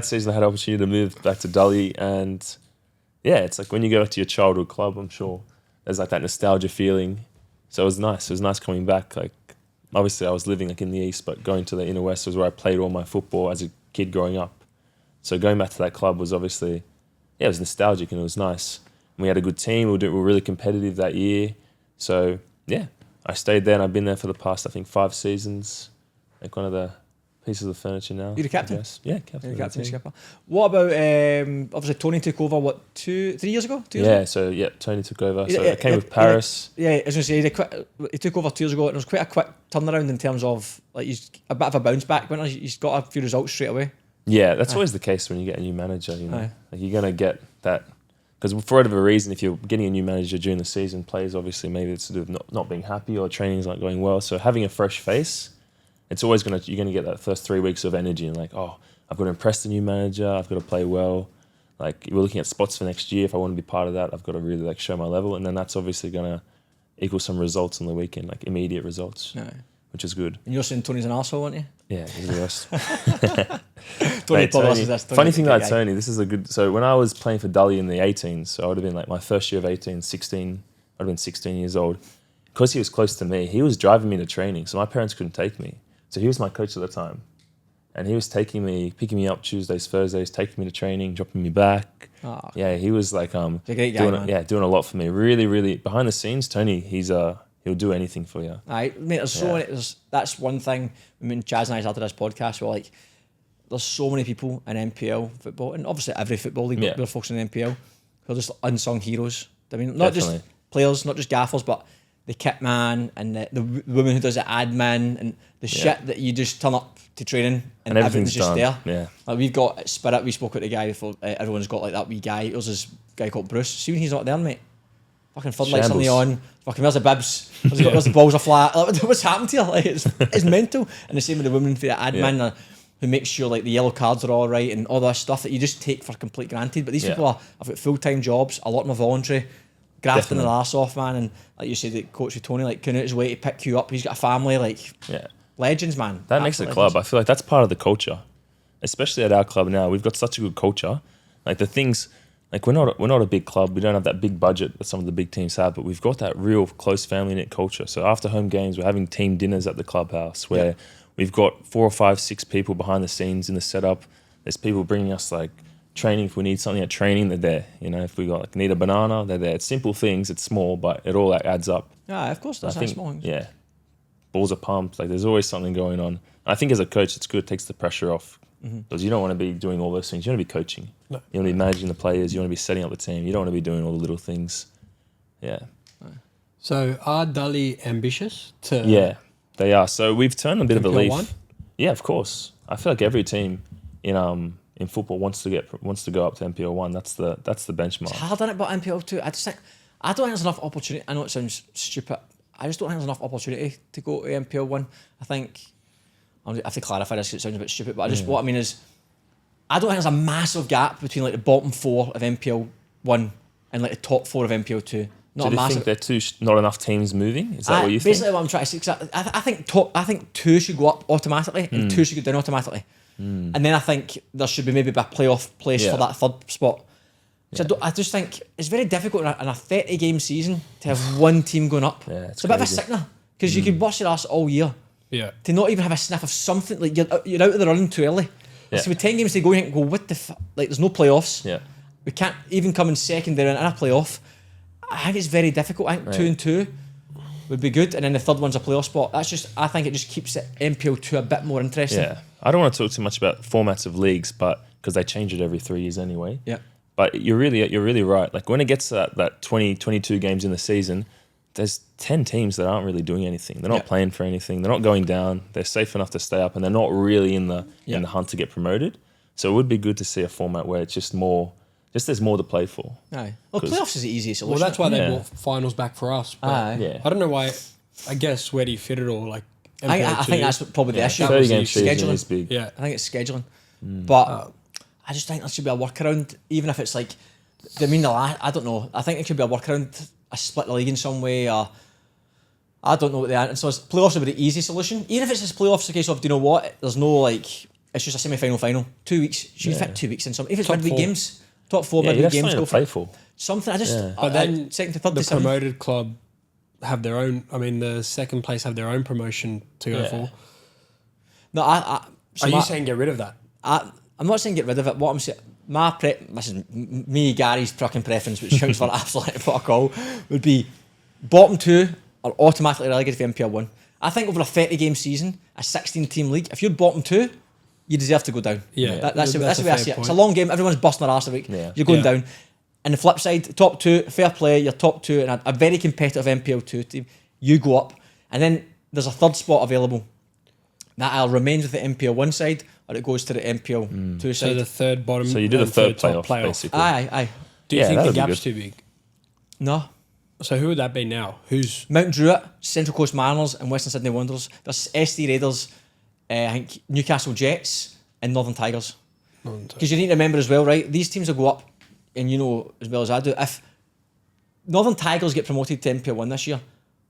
season I had an opportunity to move back to Dulwich, and it's like when you go back to your childhood club, I'm sure there's like that nostalgia feeling. So it was nice. It was nice coming back. Like obviously I was living like in the east, but going to the inner west was where I played all my football as a kid growing up. So going back to that club was obviously, it was nostalgic and it was nice. And we had a good team. We were really competitive that year. So yeah, I stayed there and I've been there for the past, I think, 5 seasons. Like one of the pieces of the furniture now. You're the captain? Yeah, captain. You're the captain and skipper. What about, obviously Tony took over, 3 years ago? 2 years ago? So Tony took over. So I came with Paris. Yeah, I was going to say, he took over 2 years ago and it was quite a quick turnaround in terms of, like, he's a bit of a bounce back, but he's got a few results straight away. Yeah, that's always the case when you get a new manager, you know. Like you're going to get that, because for whatever reason, if you're getting a new manager during the season, players obviously maybe it's to do with not being happy or training's not going well. So having a fresh face, it's always you're going to get that first 3 weeks of energy and like, oh, I've got to impress the new manager, I've got to play well. Like we're looking at spots for next year. If I want to be part of that, I've got to really like show my level. And then that's obviously going to equal some results on the weekend, like immediate results, which is good. And you're saying Tony's an arsehole, aren't you? Yeah, he's the worst. Tony, funny thing about Tony, this is a good... So when I was playing for Dulwich in the 18s, so I would have been like my first year of 18, 16, I'd have been 16 years old. Because he was close to me, he was driving me to training, so my parents couldn't take me. So he was my coach at the time. And he was picking me up Tuesdays, Thursdays, taking me to training, dropping me back. Oh, yeah, he was like a great guy, doing a lot for me. Really, really behind the scenes, Tony, he'll do anything for you. Mate, there's so many. That's one thing. I mean, Chaz and I started this podcast. We're like, there's so many people in NPL football, and obviously every football league, but we're focusing on NPL, who are just unsung heroes. I mean, not just players, not just gaffers, but the kit man and the woman who does the admin and the shit that you just turn up to training and everything's just done. there. Yeah. Like we've got at Spirit, we spoke with the guy before, everyone's got like that wee guy. There's this guy called Bruce. See when he's not there, mate? Fucking floodlights on the on. Fucking where's the bibs? Where's the balls are flat? Like, what's happened to you? Like it's mental. And the same with the woman for the admin who makes sure like the yellow cards are all right and all that stuff that you just take for complete granted. But these people have got full-time jobs. A lot of them are voluntary, grafting their arse off, man. And like you said, the coach with Tony, like going out his way to pick you up. He's got a family, like legends, man. That makes the club. I feel like that's part of the culture, especially at our club now. We've got such a good culture. Like the things. Like we're not a big club. We don't have that big budget that some of the big teams have, but we've got that real close family knit culture. So after home games, we're having team dinners at the clubhouse where we've got 4 or 5, 6 people behind the scenes in the setup. There's people bringing us like training if we need something at training. They're there. You know, if we got need a banana, they're there. It's simple things. It's small, but it all adds up. Yeah, of course, that's small things. Yeah, balls are pumped. Like there's always something going on. I think as a coach, it's good. It takes the pressure off. Because you don't want to be doing all those things. You want to be coaching. No. You want to be managing the players. You want to be setting up the team. You don't want to be doing all the little things. Yeah. So are Dully ambitious to... Yeah, they are. So we've turned a bit of a leaf. NPL1? Yeah, of course. I feel like every team in football wants to go up to NPL 1. That's the benchmark. It's hard, isn't it, but NPL 2, I don't think there's enough opportunity. I know it sounds stupid. I just don't think there's enough opportunity to go to NPL 1. I think... I have to clarify this because it sounds a bit stupid, but what I mean is, I don't think there's a massive gap between like the bottom 4 of NPL 1 and like the top 4 of NPL 2. Not do you think they're not enough teams moving? Is that what you think? Basically, what I'm trying to say, 'cause I think 2 should go up automatically and 2 should go down automatically, and then I think there should be maybe a playoff place for that 3rd spot. So I just think it's very difficult in a 30-game season to have one team going up. Yeah, it's a bit of a sickener because you could watch your ass all year. Yeah. To not even have a sniff of something, like you're out of the running too early. Yeah. So with 10 games to go, you can go, what the fuck? Like, there's no playoffs. Yeah. We can't even come in second there in a playoff. I think it's very difficult. I think 2 and 2 would be good, and then the 3rd one's a playoff spot. I think it just keeps it NPL 2 a bit more interesting. Yeah. I don't want to talk too much about formats of leagues, but because they change it every 3 years anyway. Yeah. But you're really right. Like when it gets to that 20, 22 games in the season, there's 10 teams that aren't really doing anything. They're not playing for anything. They're not going down. They're safe enough to stay up, and they're not really in the hunt to get promoted. So it would be good to see a format where it's just there's more to play for. Aye. Well, playoffs is the easiest solution. Well, that's why they brought finals back for us. But Aye. I don't know why. I guess where do you fit it all? Like I think that's probably the issue. 30-game season scheduling. is big. Yeah, I think it's scheduling. But I just think there should be a workaround, even if it's like, I don't know. I think it should be a workaround, a split the league in some way, or I don't know what the answer. So playoffs would be the easy solution. Even if it's just playoffs, the case of, do you know what? There's no like, it's just a semi-final final. 2 weeks. You fit 2 weeks in some. If it's midweek games, top 4 midweek games, go play for something. I just. but then second to third the to 7th. promoted club have their own. I mean, the second place have their own promotion to go for. No, Are you saying get rid of that? I'm not saying get rid of it. What I'm saying, this is me, Gary's fucking preference, which shouts for absolute fuck all, would be bottom 2 are automatically relegated for NPL 1. I think over a 30-game season, a 16-team league, if you're bottom 2, you deserve to go down. Yeah, That's the way I see it. point. It's a long game. Everyone's busting their arse every week. Yeah. You're going down. And the flip side, top 2, fair play, you're top 2 in a very competitive NPL 2 team. You go up. And then there's a third spot available. That either remains with the NPL 1 side or it goes to the NPL 2 side. So the third bottom. So you do the third top playoff, basically. Aye. Do you Yeah, think that the would be gap's good. too big? No. So who would that be now? Who's Mount Druitt, Central Coast Mariners and Western Sydney Wanderers. There's SD Raiders, I think Newcastle Jets and Northern Tigers. Because you need to remember as well, right? These teams will go up, and you know as well as I do, if Northern Tigers get promoted to NPL 1 this year,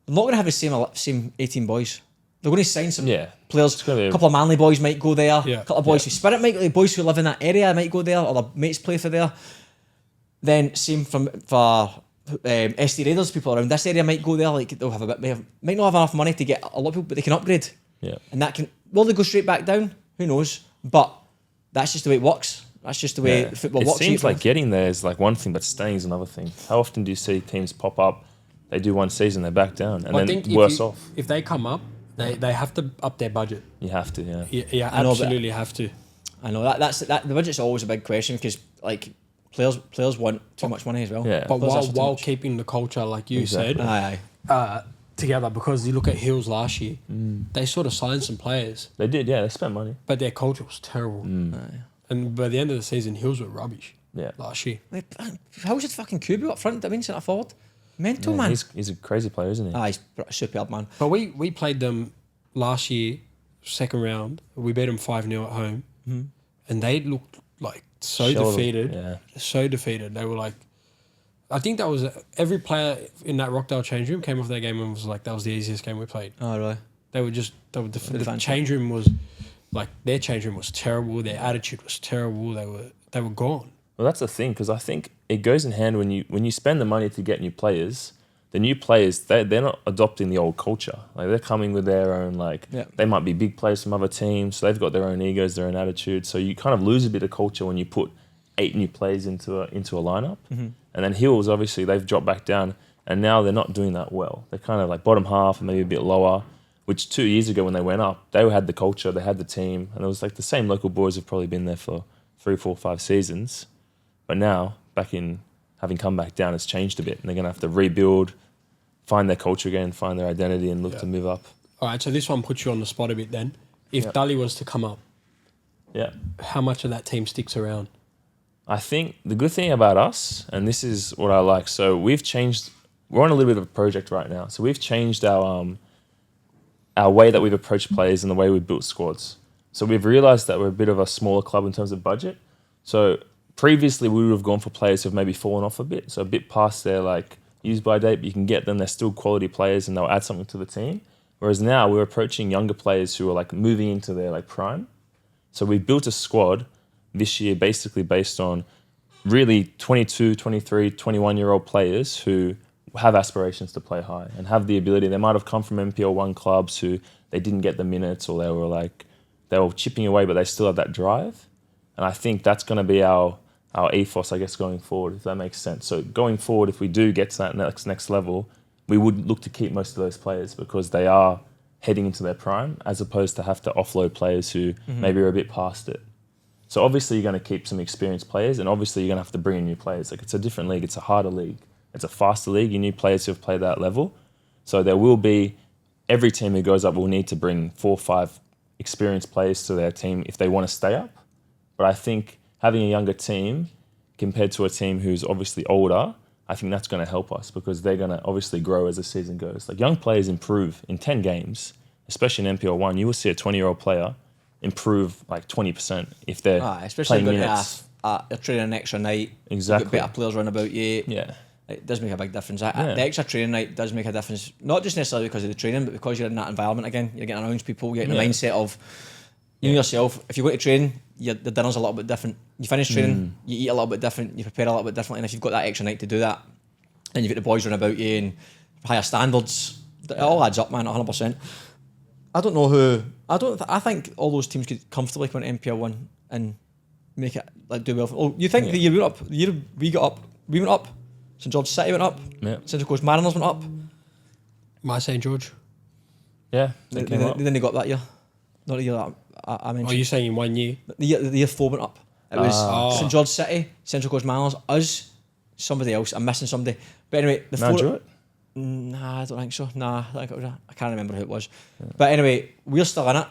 they're not going to have the same 18 boys. They're going to sign some players. gonna be A couple of Manly boys might go there. Yeah. A couple of boys who Spirit might go. The boys who live in that area might go there, or their mates play for there. Then same for SD Raiders, people around this area might go there. Like they'll have might not have enough money to get a lot of people, but they can upgrade. Yeah. And that can will they go straight back down? Who knows? But that's just the way it works. That's just the way football It works. seems like getting there is like one thing, but staying is another thing. How often do you see teams pop up, they do one season, they back down, and I then think worse off? If they come up, they have to up their budget. You have to, yeah. Yeah, I know, but- absolutely have to. I know that's the budget's always a big question because like players want too much money as well. Yeah. But Players ask for too while much. keeping the culture, like you Exactly. Aye. said, together, because you look at Hills last year, they sort of signed some players, They did, yeah. They spent money. but their culture was terrible. Aye. And by the end of the season, Hills were rubbish. Yeah. Last year. Like, how's it fucking Kubu up front? I mean, centre forward, mental Yeah, man. he's a crazy player, isn't he? He's superb man. But we played them last year, second round. We beat them 5-0 at home. And they looked like so Showed them, defeated. yeah. So defeated. They were like, I think that was every player in that Rockdale change room came off that game and was like, that was the easiest game we played. Oh really? The change room was like, their change room was terrible. Their attitude was terrible. They were gone. Well, that's the thing, because I think it goes in hand when you spend the money to get new players. The new players, they're not adopting the old culture. Like they're coming with their own, like they might be big players from other teams, so they've got their own egos, their own attitude. So you kind of lose a bit of culture when you put 8 new players into a lineup. And then Hills, obviously, they've dropped back down, and now they're not doing that well. They're kind of like bottom half and maybe a bit lower, which 2 years ago when they went up, they had the culture, they had the team, and it was like the same local boys have probably been there for 3, 4, 5 seasons. But now, back in having come back down, it's changed a bit, and they're going to have to rebuild, find their culture again, find their identity, and look to move up. All right, so this one puts you on the spot a bit then. If Dully was to come up, how much of that team sticks around? I think the good thing about us, and this is what I like, so we're on a little bit of a project right now. So we've changed our way that we've approached players and the way we've built squads. So we've realised that we're a bit of a smaller club in terms of budget. So previously we would have gone for players who've maybe fallen off a bit, so a bit past their like use by date, but you can get them, they're still quality players and they'll add something to the team. Whereas now we're approaching younger players who are like moving into their like prime. So we built a squad this year basically based on really 22, 23, 21-year-old players who have aspirations to play high and have the ability. They might have come from NPL 1 clubs who they didn't get the minutes, or they were chipping away, but they still have that drive. And I think that's going to be our ethos, I guess, going forward, if that makes sense. So going forward, if we do get to that next level, we would look to keep most of those players because they are heading into their prime, as opposed to have to offload players who maybe are a bit past it. So obviously you're going to keep some experienced players, and obviously you're going to have to bring in new players. Like, it's a different league, it's a harder league, it's a faster league. You need players who have played that level. So there will be, every team who goes up will need to bring 4 or 5 experienced players to their team if they want to stay up. But I think having a younger team compared to a team who's obviously older, I think that's going to help us because they're going to obviously grow as the season goes. Like, young players improve in 10 games, especially in NPL 1. You will see a 20-year-old player improve like 20% if they're especially playing going minutes. you're training an extra night. Exactly. You've got better players running about you. Yeah. It does make a big difference. The extra training night does make a difference, not just necessarily because of the training, but because you're in that environment again. You're getting around people, you're getting the mindset of you know yourself. If you go to train, the dinner's a little bit different. You finish training, you eat a little bit different, you prepare a little bit differently, and if you've got that extra night to do that, then you've got the boys running about you and higher standards. It all adds up, man, 100%. I don't know who. I think all those teams could comfortably come into NPL 1 and make it like do well. Oh, you think the year we went up, the year we got up, we went up. St George City went up. Yeah. Central Coast Mariners went up. My St George. Yeah. They didn't go up that year. Not the year that I mentioned. Oh, you're saying in 1 year? The year 4 went up. It was St George City, Central Coast Mariners, us, somebody else. I'm missing somebody. But anyway, the 4. Drew it? Nah, I don't think so. Nah, I think it was I can't remember who it was. Yeah. But anyway, we're still in it.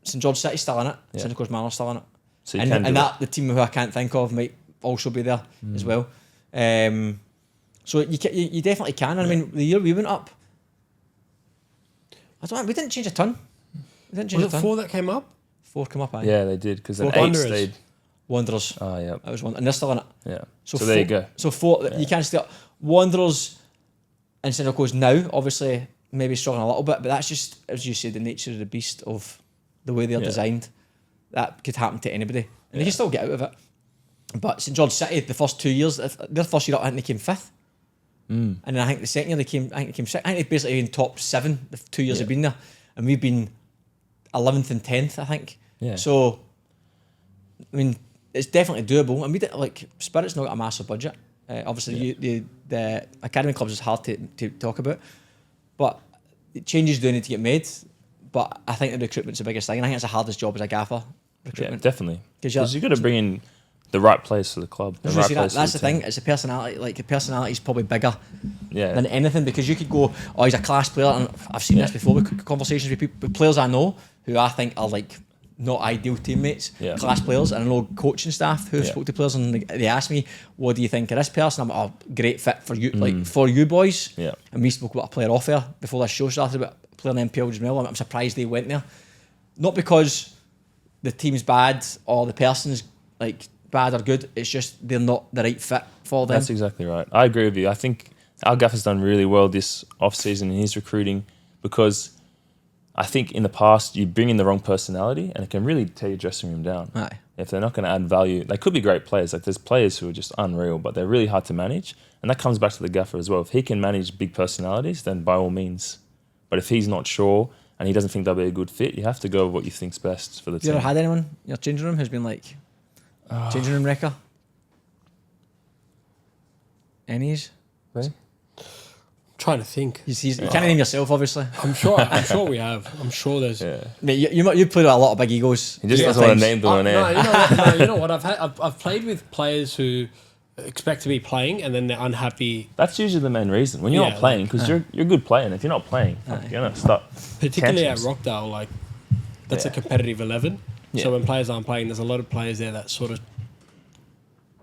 St George City's still in it. Yeah. Central Coast Mariners still in it. So and that the team who I can't think of might also be there as well. So you definitely can. I mean, the year we went up, I don't know, we didn't change a ton. Was it 4 that came up? 4 come up, aye. Yeah, they did, because then 8 Wanderers. stayed. Wanderers. Oh, yeah. That was one, and they're still in it. Yeah. So there you go. So 4, you can't stay up. Wanderers and Central Coast now, obviously, maybe struggling a little bit, but that's just, as you said, the nature of the beast of the way they're designed. That could happen to anybody. And they can still get out of it. But St George City, the first 2 years, their first year up, I think they came 5th. And then I think the second year they came 6th. I think they basically been top 7 the 2 years they've been there. And we've been 11th and 10th, I think. Yeah. So, I mean, it's definitely doable. And we did, like, Spirit's not got a massive budget. Obviously, the academy clubs is hard to talk about. But changes do need to get made. But I think the recruitment's the biggest thing. And I think it's the hardest job as a gaffer, recruitment. Yeah, definitely. Because you've got to bring in the right players for the club. That's the thing. It's the personality. Like, the personality is probably bigger than anything, because you could go, oh, he's a class player. And I've seen this before with conversations with people, with players I know who I think are like not ideal teammates, class players. And I know coaching staff who have spoke to players and they ask me, what do you think of this person? I'm like, oh, great fit for you, like for you boys. Yeah. And we spoke about a player off air before this show started about a player in NPL as well. I'm surprised they went there. Not because the team's bad or the person's like bad or good, it's just they're not the right fit for them. That's exactly right. I agree with you. I think our gaffer's done really well this off-season in his recruiting, because I think in the past you bring in the wrong personality and it can really tear your dressing room down. Aye. If they're not going to add value, they could be great players. Like, there's players who are just unreal, but they're really hard to manage. And that comes back to the gaffer as well. If he can manage big personalities, then by all means. But if he's not sure and he doesn't think they'll be a good fit, you have to go with what you think's best for the team. You ever had anyone in your changing room who's been like, changing room wrecker? Any's? Right? Trying to think. You can't name yourself, obviously. I'm sure we have. I'm sure there's. Yeah. Mate, you played with a lot of big egos. He just doesn't want to name them on air. You know what? I've played with players who expect to be playing and then they're unhappy. That's usually the main reason. When you're not playing, because you're a good player, and if you're not playing, you're going to start. Particularly at Rockdale, like, that's a competitive 11. Yeah. So when players aren't playing, there's a lot of players there that sort of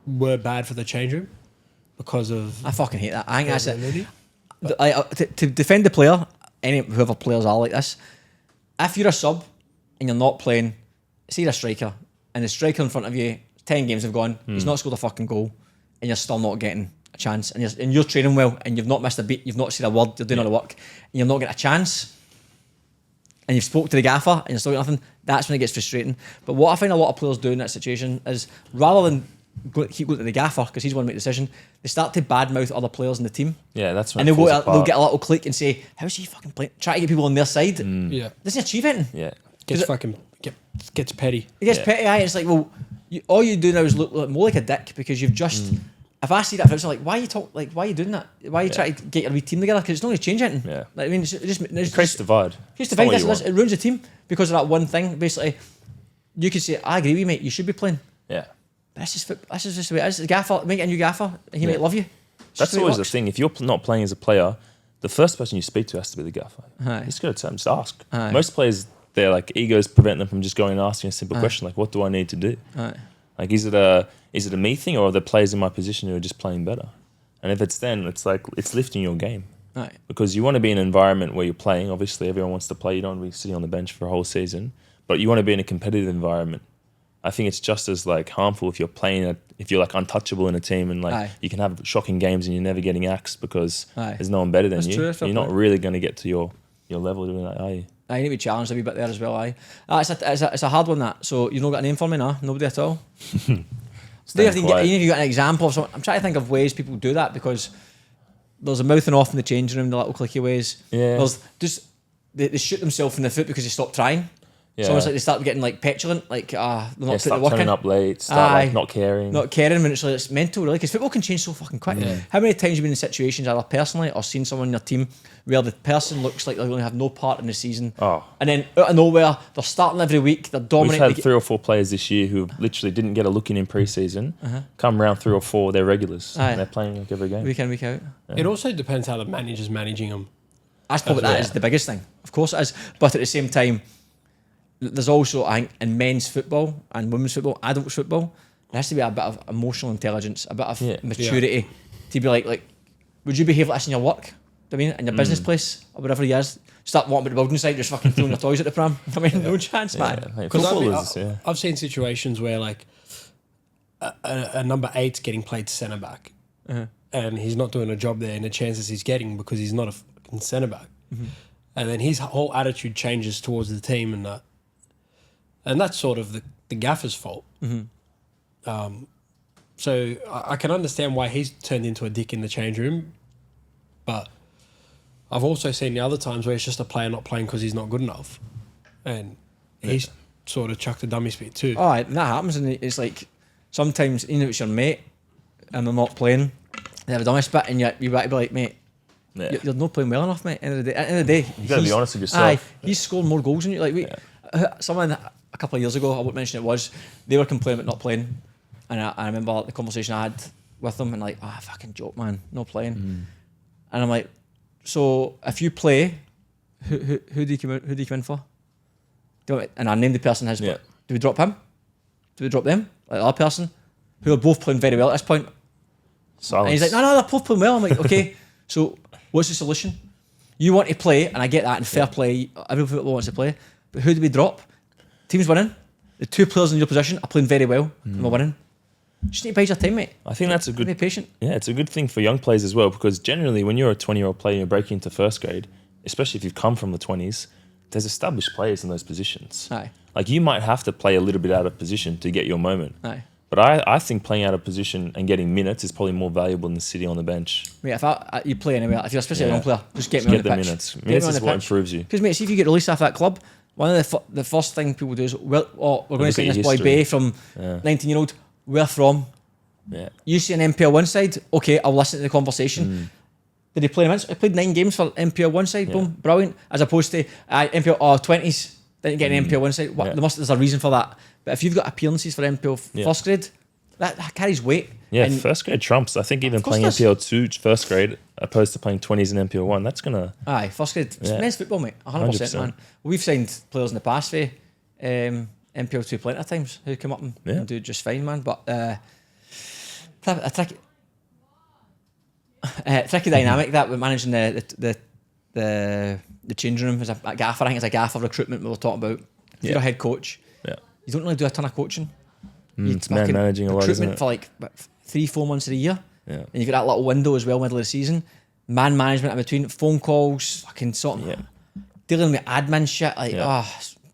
were bad for the change room because of. I fucking hate that. I think that's it. To defend the player, whoever players are like this, if you're a sub and you're not playing, say you're a striker and the striker in front of you, 10 games have gone, he's not scored a fucking goal, and you're still not getting a chance, and you're training well, and you've not missed a beat, you've not said a word, you're doing all the work, and you're not getting a chance, and you've spoke to the gaffer and you're still getting nothing, that's when it gets frustrating. But what I find a lot of players do in that situation is, rather than keep going to the gaffer because he's one to make the decision, they start to badmouth other players in the team. Yeah, that's when and they'll get a little click and say, how's he fucking playing? Try to get people on their side. Yeah. Doesn't achieve anything. Yeah. Gets petty. It gets petty, aye. It's like, well, all you do now is look more like a dick because you've just. If I see that, I'm like, why are you doing that? Why are you trying to get your wee team together? Because it's not going to change anything. Yeah. Like, I mean, it creates divide. It ruins the team because of that one thing. Basically, you could say, I agree with you, mate. You should be playing. Yeah. This is just the way it is. The gaffer, make a new gaffer, and he might love you. That's always the thing. If you're not playing as a player, the first person you speak to has to be the gaffer. Aye. He's got to just ask. Aye. Most players, their like egos prevent them from just going and asking a simple question like, "What do I need to do?" Aye. Like, is it a me thing, or are there players in my position who are just playing better? And if it's then, it's like it's lifting your game. Aye. Because you want to be in an environment where you're playing. Obviously, everyone wants to play. You don't want to be sitting on the bench for a whole season, but you want to be in a competitive environment. I think it's just as like harmful if you're playing if you're like untouchable in a team and like you can have shocking games and you're never getting axed because there's no one better than you. You're not really going to get to your level doing that, are you? I need to be challenged a wee bit there as well. It's a hard one, that. So you've not got a name for me, nah? Nobody at all. Even if you got an example of something, I'm trying to think of ways people do that, because there's a mouthing off in the changing room, the little clicky ways. Yeah. There's just they shoot themselves in the foot because they stop trying. Yeah. It's almost like they start getting like petulant, like they're not putting the start work turning in. up late, start like not caring. Not caring when it's mental, really, because football can change so fucking quick. How many times have you been in situations, either personally or seen someone in your team, where the person looks like they're going to have no part in the season, and then out of nowhere they're starting every week, they're dominating. We've had 3 or 4 players this year who literally didn't get a look in pre-season. Come round 3 or 4, they're regulars. And they're playing like every game. Week in, week out. It also depends how the manager's managing them. That's probably that is the biggest thing. Of course it is, but at the same time, there's also, I think, in men's football and women's football, adults football, there has to be a bit of emotional intelligence, a bit of maturity to be like, would you behave like this in your work? I mean, in your business place or whatever it is, start walking to the building site, just fucking throwing your toys at the pram. I mean, no chance, man. Because I've seen situations where like a number 8's getting played to centre back, and he's not doing a job there, and the chances he's getting because he's not a fucking centre back, and then his whole attitude changes towards the team and that. And that's sort of the gaffer's fault. So I can understand why he's turned into a dick in the change room. But I've also seen the other times where it's just a player not playing because he's not good enough. And he's sort of chucked a dummy spit too. Oh, that happens. And it's like sometimes, even if it's your mate and they're not playing, they have a dummy spit and you got to be like, mate, you're not playing well enough, mate. At the end of the day, you've got to be honest with yourself. He's scored more goals than you. Like, someone a couple of years ago, I won't mention it was, they were complaining about not playing, and I remember the conversation I had with them, and like, fucking joke, man, not playing. And I'm like, so if you play, who do you come in for? And I named the person his. Do we drop him? Do we drop them? Like the other person, who are both playing very well at this point. Silence. And he's like, no, they're both playing well. I'm like, okay, so what's the solution? You want to play, and I get that, and fair play, every footballer wants to play, but who do we drop? Team's winning. The 2 players in your position are playing very well, and we're winning. You just need to bide your time, mate. I think that's a good... Be patient. Yeah, it's a good thing for young players as well, because generally when you're a 20-year-old player and you're breaking into first grade, especially if you've come from the 20s, there's established players in those positions. Aye. Like, you might have to play a little bit out of position to get your moment. Aye. But I think playing out of position and getting minutes is probably more valuable than sitting on the bench. Mate, if you play anywhere, if you're especially a young player, just get me on the pitch. Minutes. Minutes is what improves you. Because, mate, see if you get released off that club, one of the first thing people do is, we're going to sign this boy Bay from 19-year-old. Where from? Yeah. You see an NPL 1 side, okay, I'll listen to the conversation. Did he play minutes? He played 9 games for NPL 1 side, boom, brilliant. As opposed to NPL 20s, didn't get an NPL 1 side. There's a reason for that. But if you've got appearances for NPL first grade, that carries weight. Yeah, and first grade trumps. I think even playing NPL 2 first grade opposed to playing 20s in NPL 1, that's going to... Aye, first grade. It's men's football, mate. 100%, man. We've signed players in the past for NPL 2 plenty of times who come up and do just fine, man. But a tricky dynamic that we're managing the changing room as a gaffer. I think it's a gaffer recruitment we were talking about. If you're a head coach, you don't really do a ton of coaching. It's man managing a lot, isn't recruitment it? for like 3-4 months of the year. Yeah. And you've got that little window as well, middle of the season. Man management in between, phone calls, fucking something. Dealing with admin shit.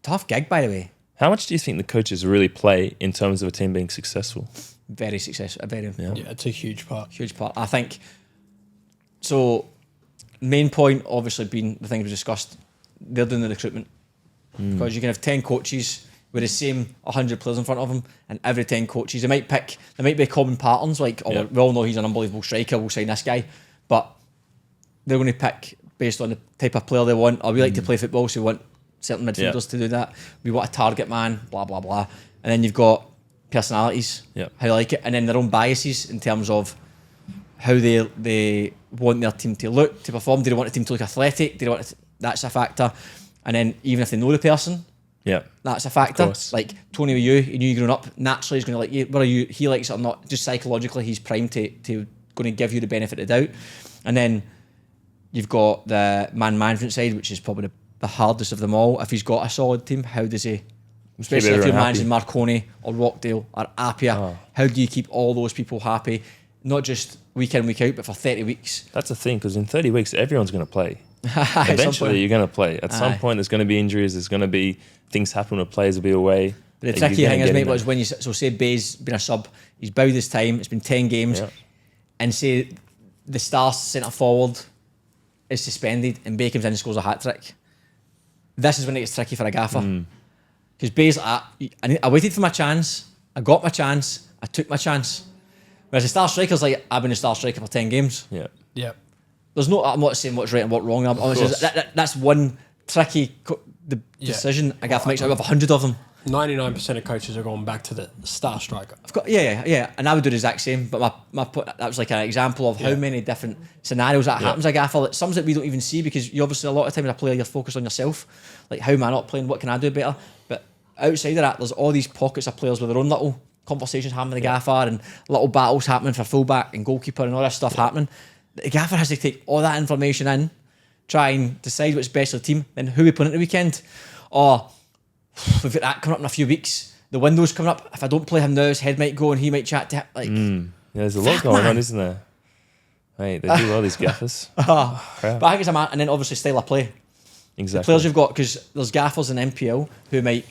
Tough gig, by the way. How much do you think the coaches really play in terms of a team being successful? Very successful. It's a huge part. Huge part. I think, so main point obviously being the things we discussed, they're doing the recruitment. Because you can have 10 coaches with the same 100 players in front of them, and every 10 coaches, there might be common patterns, like, we all know he's an unbelievable striker, we'll sign this guy, but they're going to pick based on the type of player they want. Or we like to play football, so we want certain midfielders to do that. We want a target man, blah, blah, blah. And then you've got personalities, how they like it, and then their own biases in terms of how they want their team to look, to perform. Do they want the team to look athletic? Do they want that's a factor. And then even if they know the person, that's a factor. Like Tony with you, he knew you growing up, naturally he's going to like you, whether he likes it or not, just psychologically he's primed to going to give you the benefit of the doubt. And then you've got the man management side, which is probably the hardest of them all. If he's got a solid team, how does he, especially if you're managing Marconi or Rockdale or Apia, how do you keep all those people happy, not just week in, week out, but for 30 weeks? That's the thing, because in 30 weeks everyone's going to play. Eventually you're going to play. At some point there's going to be injuries, there's going to be things happen where players will be away. But the tricky thing is, mate, was when so say Bay's been a sub, he's bowed his time, it's been 10 games, and say the star centre forward is suspended and Bay comes in and scores a hat trick. This is when it gets tricky for a gaffer. Because basically, I waited for my chance, I got my chance, I took my chance. Whereas the star striker's like, I've been a star striker for 10 games. Yeah. Yeah. I'm not saying what's right and what's wrong. That's one tricky decision a gaffer makes out of 100 of them. 99% of coaches are going back to the star striker. And I would do the exact same. But that was like an example of how many different scenarios that happens. A gaffer, some that we don't even see because you obviously a lot of times as a player you're focused on yourself. Like how am I not playing? What can I do better? But outside of that, there's all these pockets of players with their own little conversations happening with the gaffer and little battles happening for fullback and goalkeeper and all this stuff happening. The gaffer has to take all that information in, try and decide what's best for the team. Then who we put in the weekend? Or we've got that coming up in a few weeks. The window's coming up. If I don't play him now, his head might go and he might chat to him. Like, there's a lot going on, isn't there? Right, they do all these gaffers. But I think it's a man, and then obviously style of play. Exactly. The players you've got, because there's gaffers in NPL who might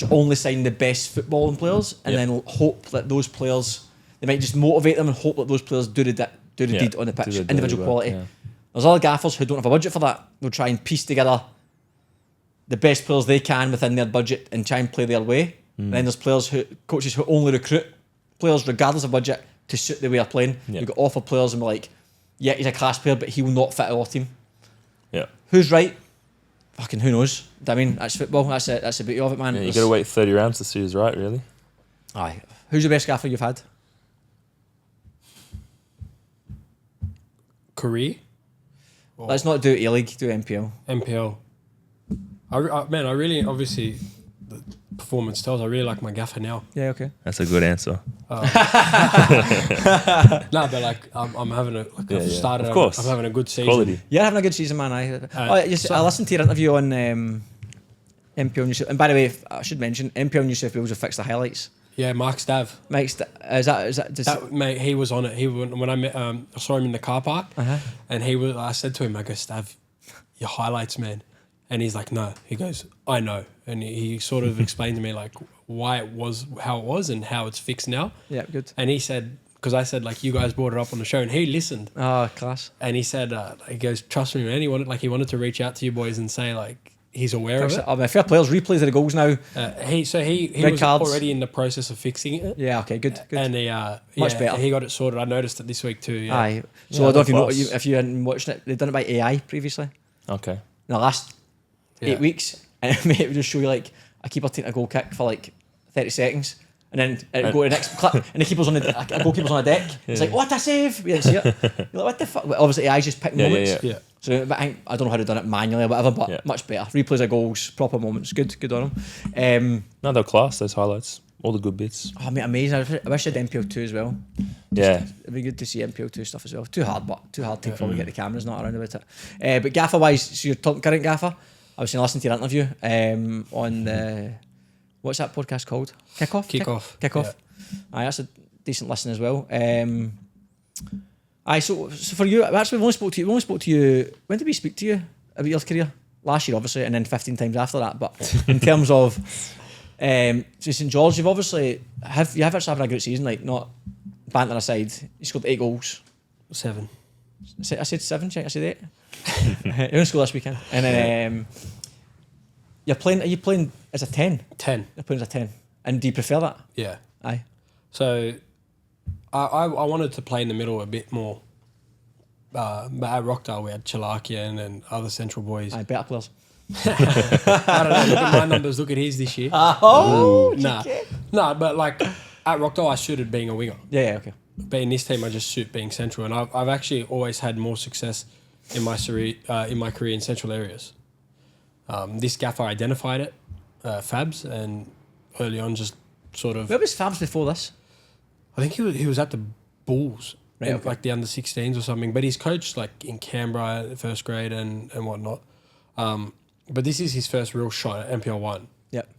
only sign the best footballing players and then hope that those players, they might just motivate them and hope that those players do the deed on the pitch, individual quality. Yeah. There's other gaffers who don't have a budget for that. They'll try and piece together the best players they can within their budget and try and play their way. And then there's coaches who only recruit players regardless of budget to suit the way they're playing. You've got awful players and be like, yeah, he's a class player, but he will not fit our team. Yeah. Who's right? Fucking who knows? I mean, that's football. That's the beauty of it, man. Yeah, you got to wait 30 rounds to see who's right, really. Aye. Who's the best gaffer you've had? Career? Let's not do A-League, do NPL. NPL. I really, obviously, the performance tells. I really like my gaffer now. Yeah, okay. That's a good answer. No, but like I'm having I've started. Of course. I'm having a good season. Quality. You're having a good season, man. I listened to your interview on NPL New South. And by the way, I should mention NPL New South Wales have fixed the highlights. Yeah, Mark Stav. Mate, he was on it. When I met, I saw him in the car park, and I said to him, I go, Stav, your highlights, man. And he's like, no. He goes, I know. And he sort of explained to me like why it was how it was and how it's fixed now. Yeah, good. And he said, because I said like you guys brought it up on the show, and he listened. Oh, class. And he said, he goes, trust me, man. He wanted to reach out to you boys and say like he's aware of it. I mean, fair players replays of the goals now. He was cards. already in the process of fixing it. Yeah, okay, good. And he much better. He got it sorted. I noticed it this week too. Yeah. Aye. So I don't know if you hadn't watched it. They've done it by AI previously. Okay. In the last 8 weeks, and it would just show you like a keeper taking a goal kick for like 30 seconds, and then it would go to the next clip, and the keeper's on a goalkeeper's on a deck. It's like, what a save! You didn't see it. You're like, what the fuck? Well, obviously, AI's just picking moments. Yeah. So I don't know how they've done it manually or whatever, but much better. Replays of goals, proper moments. Good on them. No, they're class. Those highlights, all the good bits. Oh, mate, amazing! I wish I had NPL 2 as well. Yeah. It'd be good to see NPL 2 stuff as well. Too hard to probably get the cameras not around about it. But gaffer wise, so you're talking current gaffer. I was listening to your interview on the, what's that podcast called? Kickoff. Yeah. Aye, that's a decent listen as well. So for you, actually we only spoke to you. When did we speak to you about your career? Last year, obviously, and then 15 times after that. But in terms of so St George, you've actually having a great season. Like, not banter aside, you scored 8 goals. 7. I said 7. I said 8. You're going to score this weekend, and then you're playing. Are you playing as a 10? 10. You're playing as a 10, and do you prefer that? Yeah. Aye. So, I wanted to play in the middle a bit more. But at Rockdale we had Chalakian and other Central boys. Aye, better players. I don't know. Look at my numbers. Look at his this year. But like at Rockdale I suited being a winger. Yeah. Okay. But in this team I just suit being central, and I've actually always had more success in my career in central areas. This gaffer identified it, Fabs, and early on just sort of. Where was Fabs before this? I think he was at the Bulls, right, okay. Like the under 16s or something. But he's coached like in Canberra, first grade and whatnot. But this is his first real shot at NPL 1. Yep.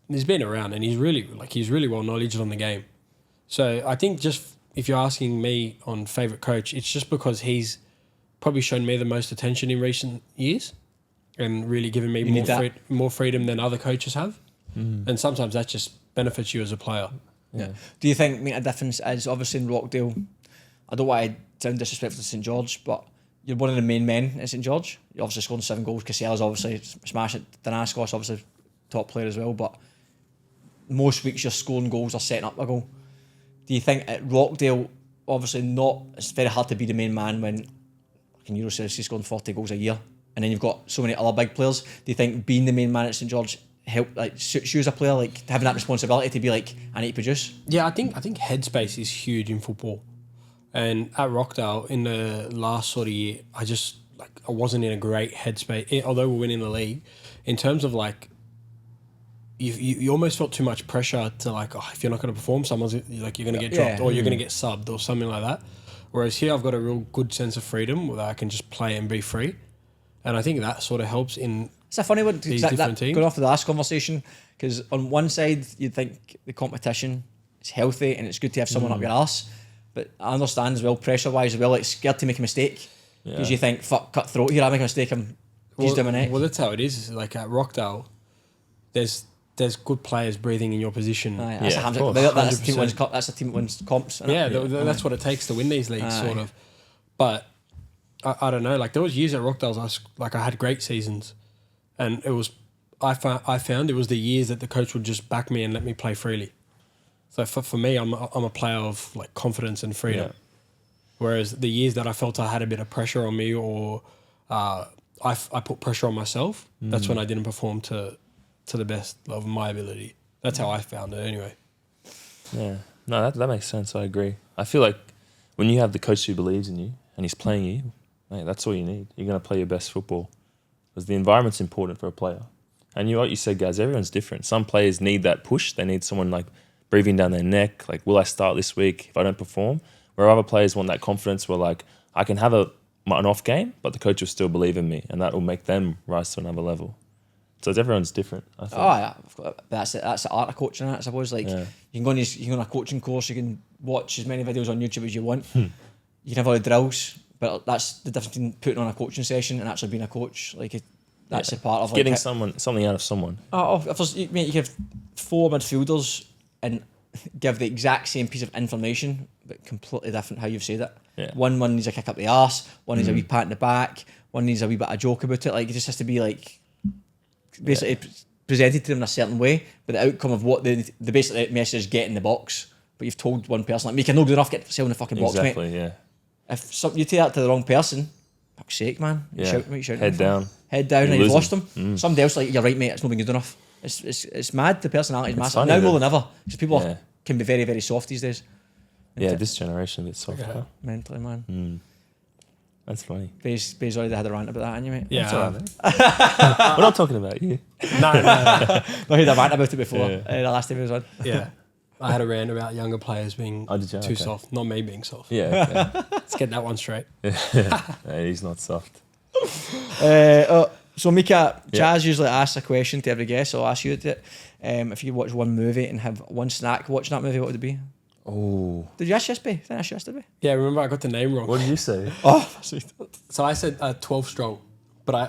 He's been around and he's really well knowledgeable on the game. So I think just if you're asking me on favourite coach, it's just because he's probably shown me the most attention in recent years and really given me more freedom than other coaches have. And sometimes that just benefits you as a player. Yeah. Do you think a difference is obviously in Rockdale? I don't want to sound disrespectful to St George, but you're one of the main men at St George. You're obviously scoring 7 goals. Casella's obviously smashed it. Danascos obviously top player as well, but most weeks you're scoring goals or setting up a goal. Do you think at Rockdale, obviously not, it's very hard to be the main man when Euro says he's scoring 40 goals a year, and then you've got so many other big players. Do you think being the main man at St George suits you as a player, like having that responsibility to be like, I need to produce? Yeah, I think headspace is huge in football. And at Rockdale in the last sort of year, I wasn't in a great headspace, although we're winning the league. In terms of like, you almost felt too much pressure to like, if you're not going to perform, someone's like, you're going to get dropped or you're going to get subbed or something like that. Whereas here I've got a real good sense of freedom where I can just play and be free. And I think that sort of helps in It's a funny one, these different teams. Going off of the last conversation, because on one side you'd think the competition is healthy and it's good to have someone up your arse, but I understand as well, pressure-wise as well, like scared to make a mistake because you think, fuck, cut throat here, I make a mistake, he's doing my neck. Well, that's how it is. Like at Rockdale, there's good players breathing in your position. That's Of the course, team that wins that's the team that wins comps. That's what it takes to win these leagues, sort of. But I don't know. Like there was years at Rockdale, I had great seasons, and it was I found it was the years that the coach would just back me and let me play freely. So for me, I'm a player of like confidence and freedom. Yeah. Whereas the years that I felt I had a bit of pressure on me or I put pressure on myself, that's when I didn't perform to the best of my ability. That's how I found it anyway. Yeah. No, that makes sense. I agree. I feel like when you have the coach who believes in you and he's playing you, mate, that's all you need. You're going to play your best football because the environment's important for a player. And what you said, guys, everyone's different. Some players need that push. They need someone like breathing down their neck, like, will I start this week if I don't perform? Where other players want that confidence where, like, I can have an off game, but the coach will still believe in me, and that will make them rise to another level. So everyone's different, I think. Oh, yeah. That's the art of coaching, I suppose. Like, you can go on a coaching course, you can watch as many videos on YouTube as you want. You can have all the drills, but that's the difference between putting on a coaching session and actually being a coach. Like, that's a part of getting like, something out of someone. You can have 4 midfielders and give the exact same piece of information, but completely different how you've said it. Yeah. One needs a kick up the arse, one needs a wee pat in the back, one needs a wee bit of joke about it. Like, it just has to be like basically presented to them in a certain way, but the outcome of what the basic message is get in the box. But you've told one person, like, Mica, no good enough, get yourself in the fucking box, mate. Exactly, yeah. If you take that to the wrong person, fuck's sake, man. Yeah. You shout Head down. And you've lost them. Somebody else, like, you're right, mate, it's not been good enough. It's mad, the personality is massive. Now more than ever, because people can be very, very soft these days. This generation a bit softer. Mentally, man. That's funny. Bay's already had a rant about that, haven't you, mate? Yeah. That's all right, mate. We're not talking about you. No. I had a rant about it before, the last time he was on. Yeah. I had a rant about younger players being too soft, not me being soft. Yeah. Let's get that one straight. He's not soft. So Mica, Chaz usually asks a question to every guest, so I'll ask you it. If you watch one movie and have one snack watching that movie, what would it be? Oh. Did you ask yesterday? Did I ask yesterday? Yeah, remember I got the name wrong. What did you say? So I said 12 Strong, but I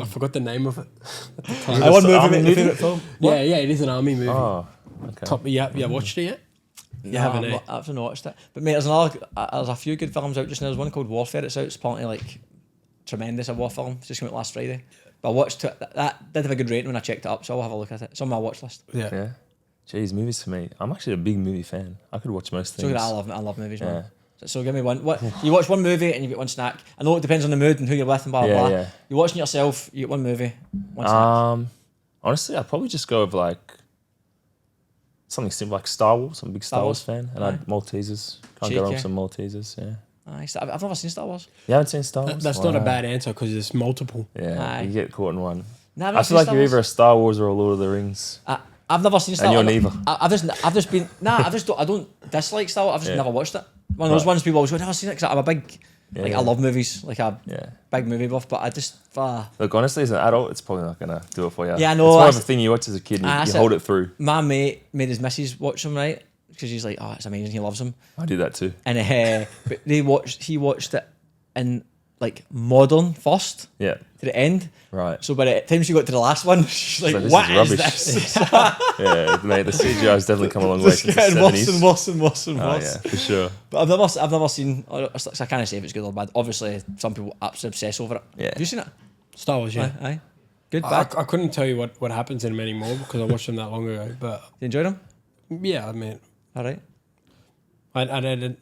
forgot the name of it at the time. I want movie, my favourite film. Yeah, it is an army movie. Oh, okay. You watched it yet? You haven't, eh? I've not watched it. But mate, there's a few good films out just now. There's one called Warfare. It's out. It's apparently like tremendous, a war film. It's just came out last Friday. But I watched it. That did have a good rating when I checked it up, so I'll have a look at it. It's on my watch list. Yeah. Jeez, movies for me. I'm actually a big movie fan. I could watch most things. So I love movies, man. So give me one. What you watch one movie and you get one snack. I know it depends on the mood and who you're with and blah blah blah. Yeah. You're watching yourself. You get one movie, one snack. Honestly, I'd probably just go with like something simple, like Star Wars. I'm a big Star Wars fan, and I'd Maltesers. Can't go wrong with some Maltesers. Yeah. Nice. I've never seen Star Wars. You haven't seen Star Wars? That's not a bad answer because there's multiple. Yeah, you get caught in one. Nah, I feel like you're either a Star Wars or a Lord of the Rings. I've never seen Star Wars. And you're neither. I've just been. I don't dislike Star Wars. I've just never watched it. One of those ones people always go, I've never seen it because I'm a big. I love movies, like a big movie buff, but I just... Look, honestly, as an adult, it's probably not going to do it for you. Yeah, I know. It's more of a thing you watch as a kid and you hold it through. My mate made his missus watch them, right? Because he's like, oh, it's amazing, he loves them. I do that too. And but he watched it in like modern first Yeah. to the end. Right. So by the time she got to the last one, she's like, this "What is is rubbish." this?" Yeah, mate. The CGI has definitely come a long way It's since the getting worse 70s. and worse and worse and Oh worse. yeah, for sure. But I've never seen. I can't say if it's good or bad. Obviously, some people absolutely obsess over it. Yeah. Have you seen it? Star Wars, yeah. Aye. Good, I bad. couldn't tell you what happens in them anymore because I watched them that long ago. But You enjoyed them? yeah, I mean, All right. I had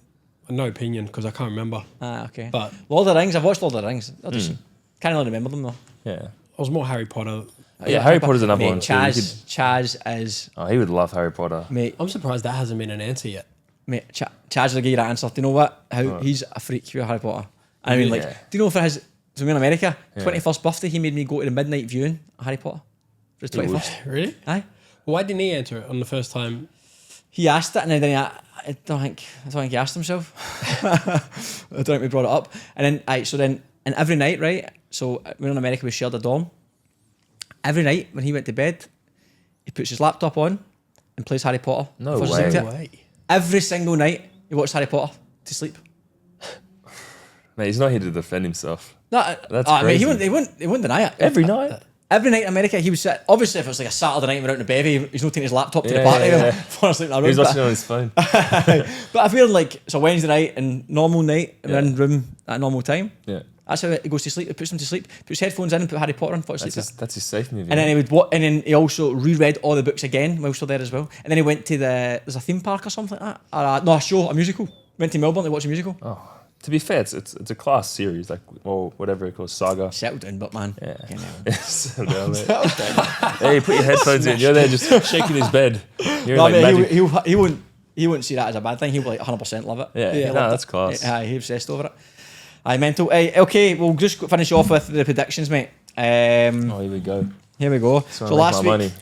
no opinion because I can't remember. Okay. But Lord of the Rings. I've watched Lord of the Rings. I just can't really remember them though. Yeah. I was more Harry Potter. Yeah, Harry Potter's another Mate, one too. You Chaz is Oh, he would love Harry Potter. mate. I'm surprised that hasn't been an answer yet. Mate, Chaz will give you that answer. Do you know what? How he's a freak with Harry Potter. I mean, like, Yeah. do you know for his? So in America, 21st birthday, he made me go to the midnight viewing of Harry Potter for his 21st. Really? Aye. Why didn't he answer it on the first time? He asked it, and then I don't think he asked himself. I don't think we brought it up. And then, and every night, right? So when in America, we shared a dorm. Every night when he went to bed, he puts his laptop on and plays Harry Potter. No First way. thing to No it. way. Every single night, he watched Harry Potter to sleep. Mate, he's not here to defend himself. No, That's I mean, he crazy. wouldn't deny it. Every night. Every night in America, he would sit. Obviously, if it was like a Saturday night and we're out in the bevy, he's not taking his laptop to the Yeah, party. yeah, yeah. Falling asleep in our He was room. watching it on his phone. But if we're like, it's a Wednesday night and normal night, and we're Yeah. in room at a normal time, Yeah. that's how he goes to sleep. He puts him to sleep, puts headphones in and put Harry Potter on, falls That's asleep. his safe movie. And then he would and then he also reread all the books again whilst we're there as well. And then he went to there's a theme park or something like that. No, a musical. Went to Melbourne to watch a musical. Oh, to be fair, it's a class series, like, or whatever it calls, saga. Settled down, but man. Yeah. Fucking hell. So down, mate. Hey, put your headphones in. You're there just shaking his bed. You're No, like mate, magic. he wouldn't see that as a bad thing. He'll be like 100% love it. Yeah, He no, loved that's it. class. Aye, he obsessed over it. Aye, mental. Aye, okay, we'll just finish off with the predictions, mate. Oh, here we go. Here we go. So So last week,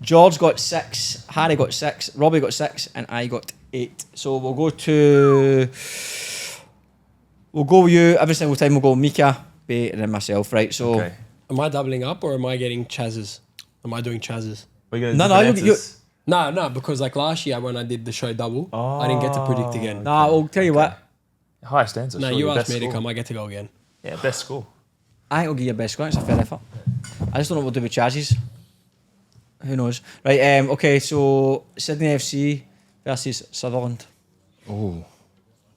George got 6, Harry got 6, Robbie got 6, and I got 8. So we'll go with you every single time. We'll go Mica, Bay, and then myself, right? So Okay. Am I doubling up or am I getting Chaz's? Am I doing Chaz's? We're gonna No, do no, different you- answers. No, because like last year when I did the show double, I didn't get to predict again. nah, I'll tell you what. Highest answer. No, surely, you asked best me to score. come, I get to go again. Yeah, best score. I think I'll give you a best score. It's a fair effort. I just don't know what we'll do with Chaz's. Who knows? Right, okay, so Sydney FC versus Sutherland. Oh,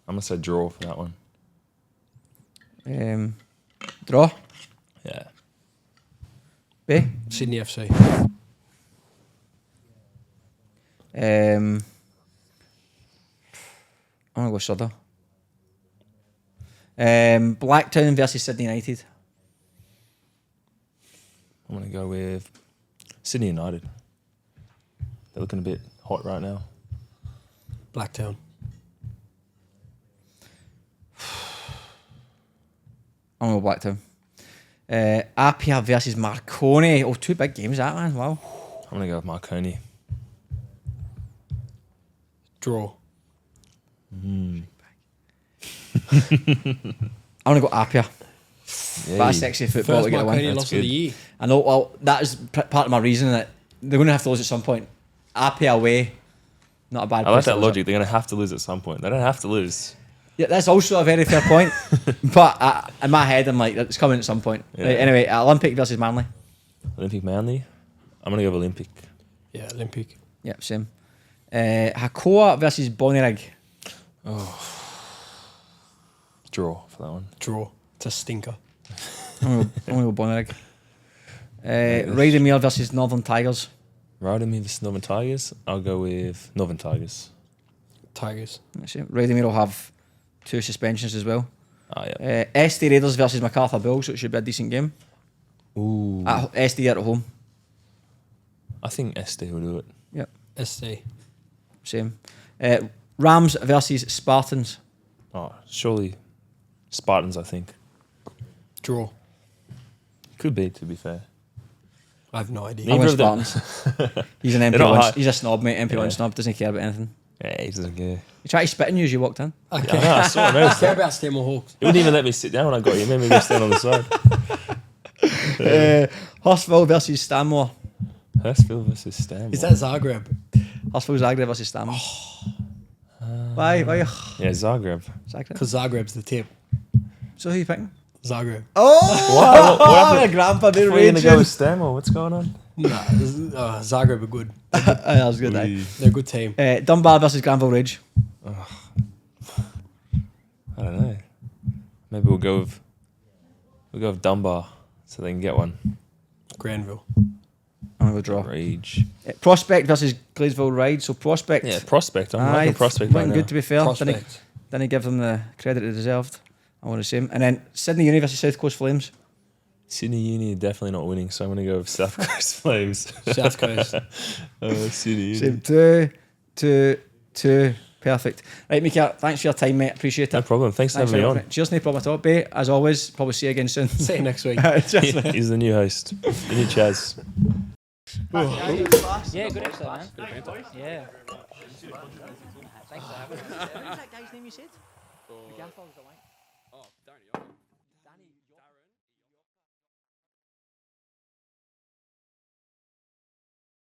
I'm gonna say draw for that one. Draw. Yeah. Bay. Sydney FC. I'm gonna go Suther. Blacktown versus Sydney United. I'm gonna go with Sydney United. They're looking a bit hot right now. Blacktown. I'm gonna go Blacktown. Apia versus Marconi. Oh, 2 big games that, man. Wow. I'm gonna go with Marconi. Draw. I'm gonna go Apia. Yeah, That's sexy football First to get a Marconi win. loss of the year. I know. Well, that is part of my reason that they're gonna have to lose at some point. Apia away, not a bad. I like place to that lose it. logic. They're gonna have to lose at some point. They don't have to lose. Yeah, that's also a very fair point. But in my head, I'm like, it's coming at some point. Yeah. Right, anyway, Olympic versus Manly. Olympic Manly. I'm gonna go with Olympic. Yeah, Olympic. Yep, same. Hakoah versus Bonnyrigg. Draw for that one. Draw. It's a stinker. I'm gonna go Bonnyrigg. Rydymere versus Northern Tigers. Rydymere versus Northern Tigers. I'll go with Northern Tigers. Tigers. That's it. Rydymere will have 2 suspensions as well. Ah, yeah. SD Raiders versus MacArthur Bulls, so it should be a decent game. Ooh. SD at home. I think SD will do it. Yep, SC. same. Rams versus Spartans. Oh, surely Spartans, I think. Draw. Could be, to be fair. I have no idea. I'm Neither going of them. Spartans. He's an They're not MP1. high. He's a snob, mate. MP1 Yeah. snob. Doesn't care about anything. Yeah, he doesn't care. He tried to spit on you as you walked in. Okay. I know, I saw I I noticed care that. about Stanmore Hawks. He wouldn't even let me sit down when I got here. He made me go stand on the side. Hurstville versus Stanmore. Hurstville versus Stanmore. Is that Zagreb? Hurstville Zagreb versus Stanmore. Why? Yeah, Zagreb. Zagreb? Because Zagreb's the tip. So who are you picking? Zagreb. Oh, What happened? grandpa, they're Are you going to go raging. with Stem or what's going on? Nah, Zagreb are good. That was good, eh? They're a good team. Dunbar versus Granville Ridge. I don't know. Maybe we'll go with Dunbar so they can get one. Granville. I'm going to draw. Rage. Prospect versus Gladesville Ride. So Prospect. Yeah, Prospect. I'm liking Prospect right looking now. good, to be fair. Prospect. Didn't give them the credit they deserved. I want to say. And then Sydney Uni versus South Coast Flames. Sydney Uni are definitely not winning, so I'm going to go with South Coast Flames. South Coast. Sydney Uni. Same. 2-2. Perfect. Right, Mica, thanks for your time, mate. Appreciate it. No problem. Thanks for having me on. Cheers, no problem at all, mate. As always, probably see you again soon. See you next week. Cheers, mate. He's the new host. The new Chaz. Yeah, good episode, man. Yeah. Thanks for having us. What's that guy's name you said? MacArthur was the one. Oh, Danny.